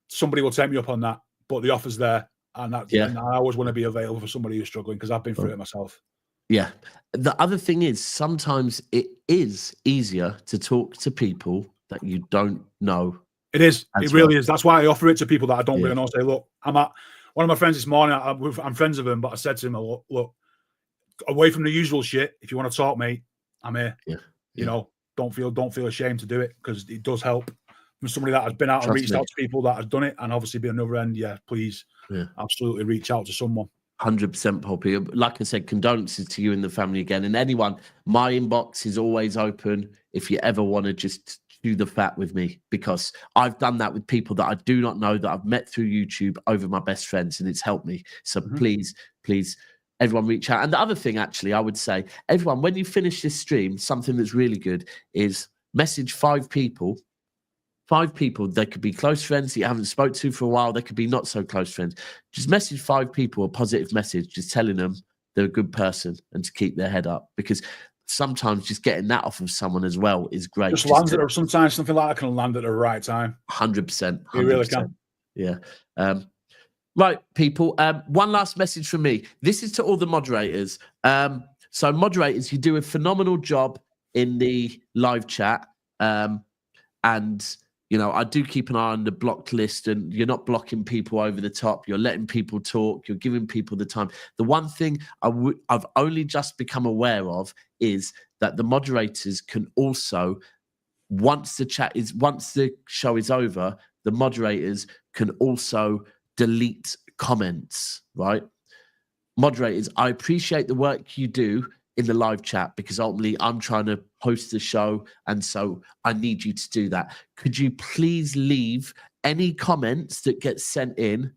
somebody will take me up on that, but the offer's there, and I always want to be available for somebody who's struggling because I've been through it myself. Yeah. The other thing is sometimes it is easier to talk to people that you don't know. It is. It really is. That's why I offer it to people that I don't really know. Say, look, I'm at one of my friends this morning. I'm friends with him, but I said to him, look, away from the usual shit. If you want to talk, mate, I'm here. Don't feel ashamed to do it because it does help. From somebody that has been out and reached out to people that has done it, and obviously be another end. Please, absolutely reach out to someone. 100% Poppy. Like I said, condolences to you and the family again. And anyone, my inbox is always open if you ever want to just do the fat with me, because I've done that with people that I do not know that I've met through YouTube over my best friends, and it's helped me. So please everyone reach out. And the other thing, actually, I would say, everyone, when you finish this stream, something that's really good is message 5 people. 5 people. They could be close friends that you haven't spoke to for a while. They could be not so close friends. Just message 5 people a positive message, just telling them they're a good person and to keep their head up. Because sometimes just getting that off of someone as well is great. Just lands it, or sometimes something like that can land at the right time. 100%. You really can. Yeah. Right, people. One last message from me. This is to all the moderators. So moderators, you do a phenomenal job in the live chat. And you know, I do keep an eye on the blocked list, and you're not blocking people over the top. You're letting people talk. You're giving people the time. The one thing I've only just become aware of is that the moderators can also, once the show is over, the moderators can also delete comments, right? Moderators, I appreciate the work you do in the live chat, because ultimately I'm trying to host the show, and so I need you to do that. Could you please leave any comments that get sent in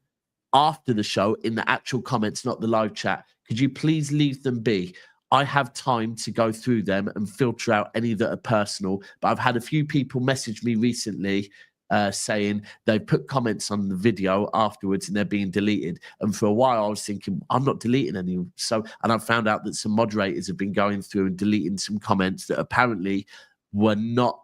after the show in the actual comments, not the live chat? Could you please leave them be? I have time to go through them and filter out any that are personal, but I've had a few people message me recently saying they put comments on the video afterwards and they're being deleted. And for a while I was thinking, I'm not deleting any. And I found out that some moderators have been going through and deleting some comments that apparently were not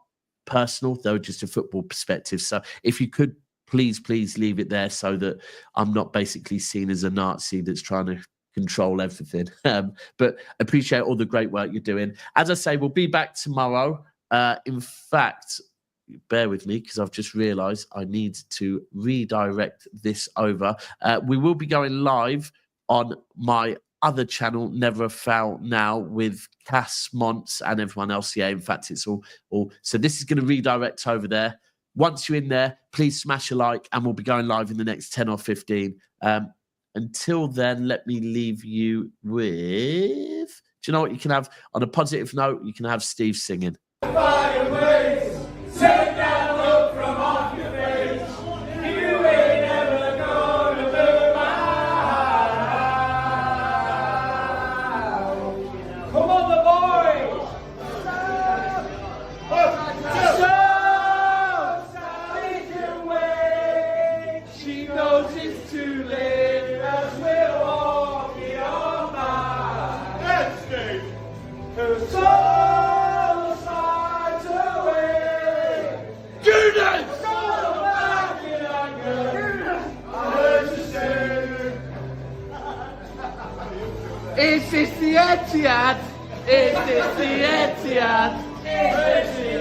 personal. They were just a football perspective. So if you could please leave it there, so that I'm not basically seen as a Nazi that's trying to control everything. But appreciate all the great work you're doing. As I say, we'll be back tomorrow. In fact, bear with me, because I've just realised I need to redirect this over. We will be going live on my other channel, Never a Foul Now, with Cass, Monts, and everyone else. Yeah, in fact, it's all. So this is going to redirect over there. Once you're in there, please smash a like, and we'll be going live in the next 10 or 15. Until then, let me leave you with... Do you know what you can have? On a positive note, you can have Steve singing. Take that look from off your face. You ain't never gonna move my house. Come on, the boys. She can wait. She knows it's too late as we're walking on by. Let's stay. Her soul slides away. Is this the Etihad? Is this the Etihad? Is this the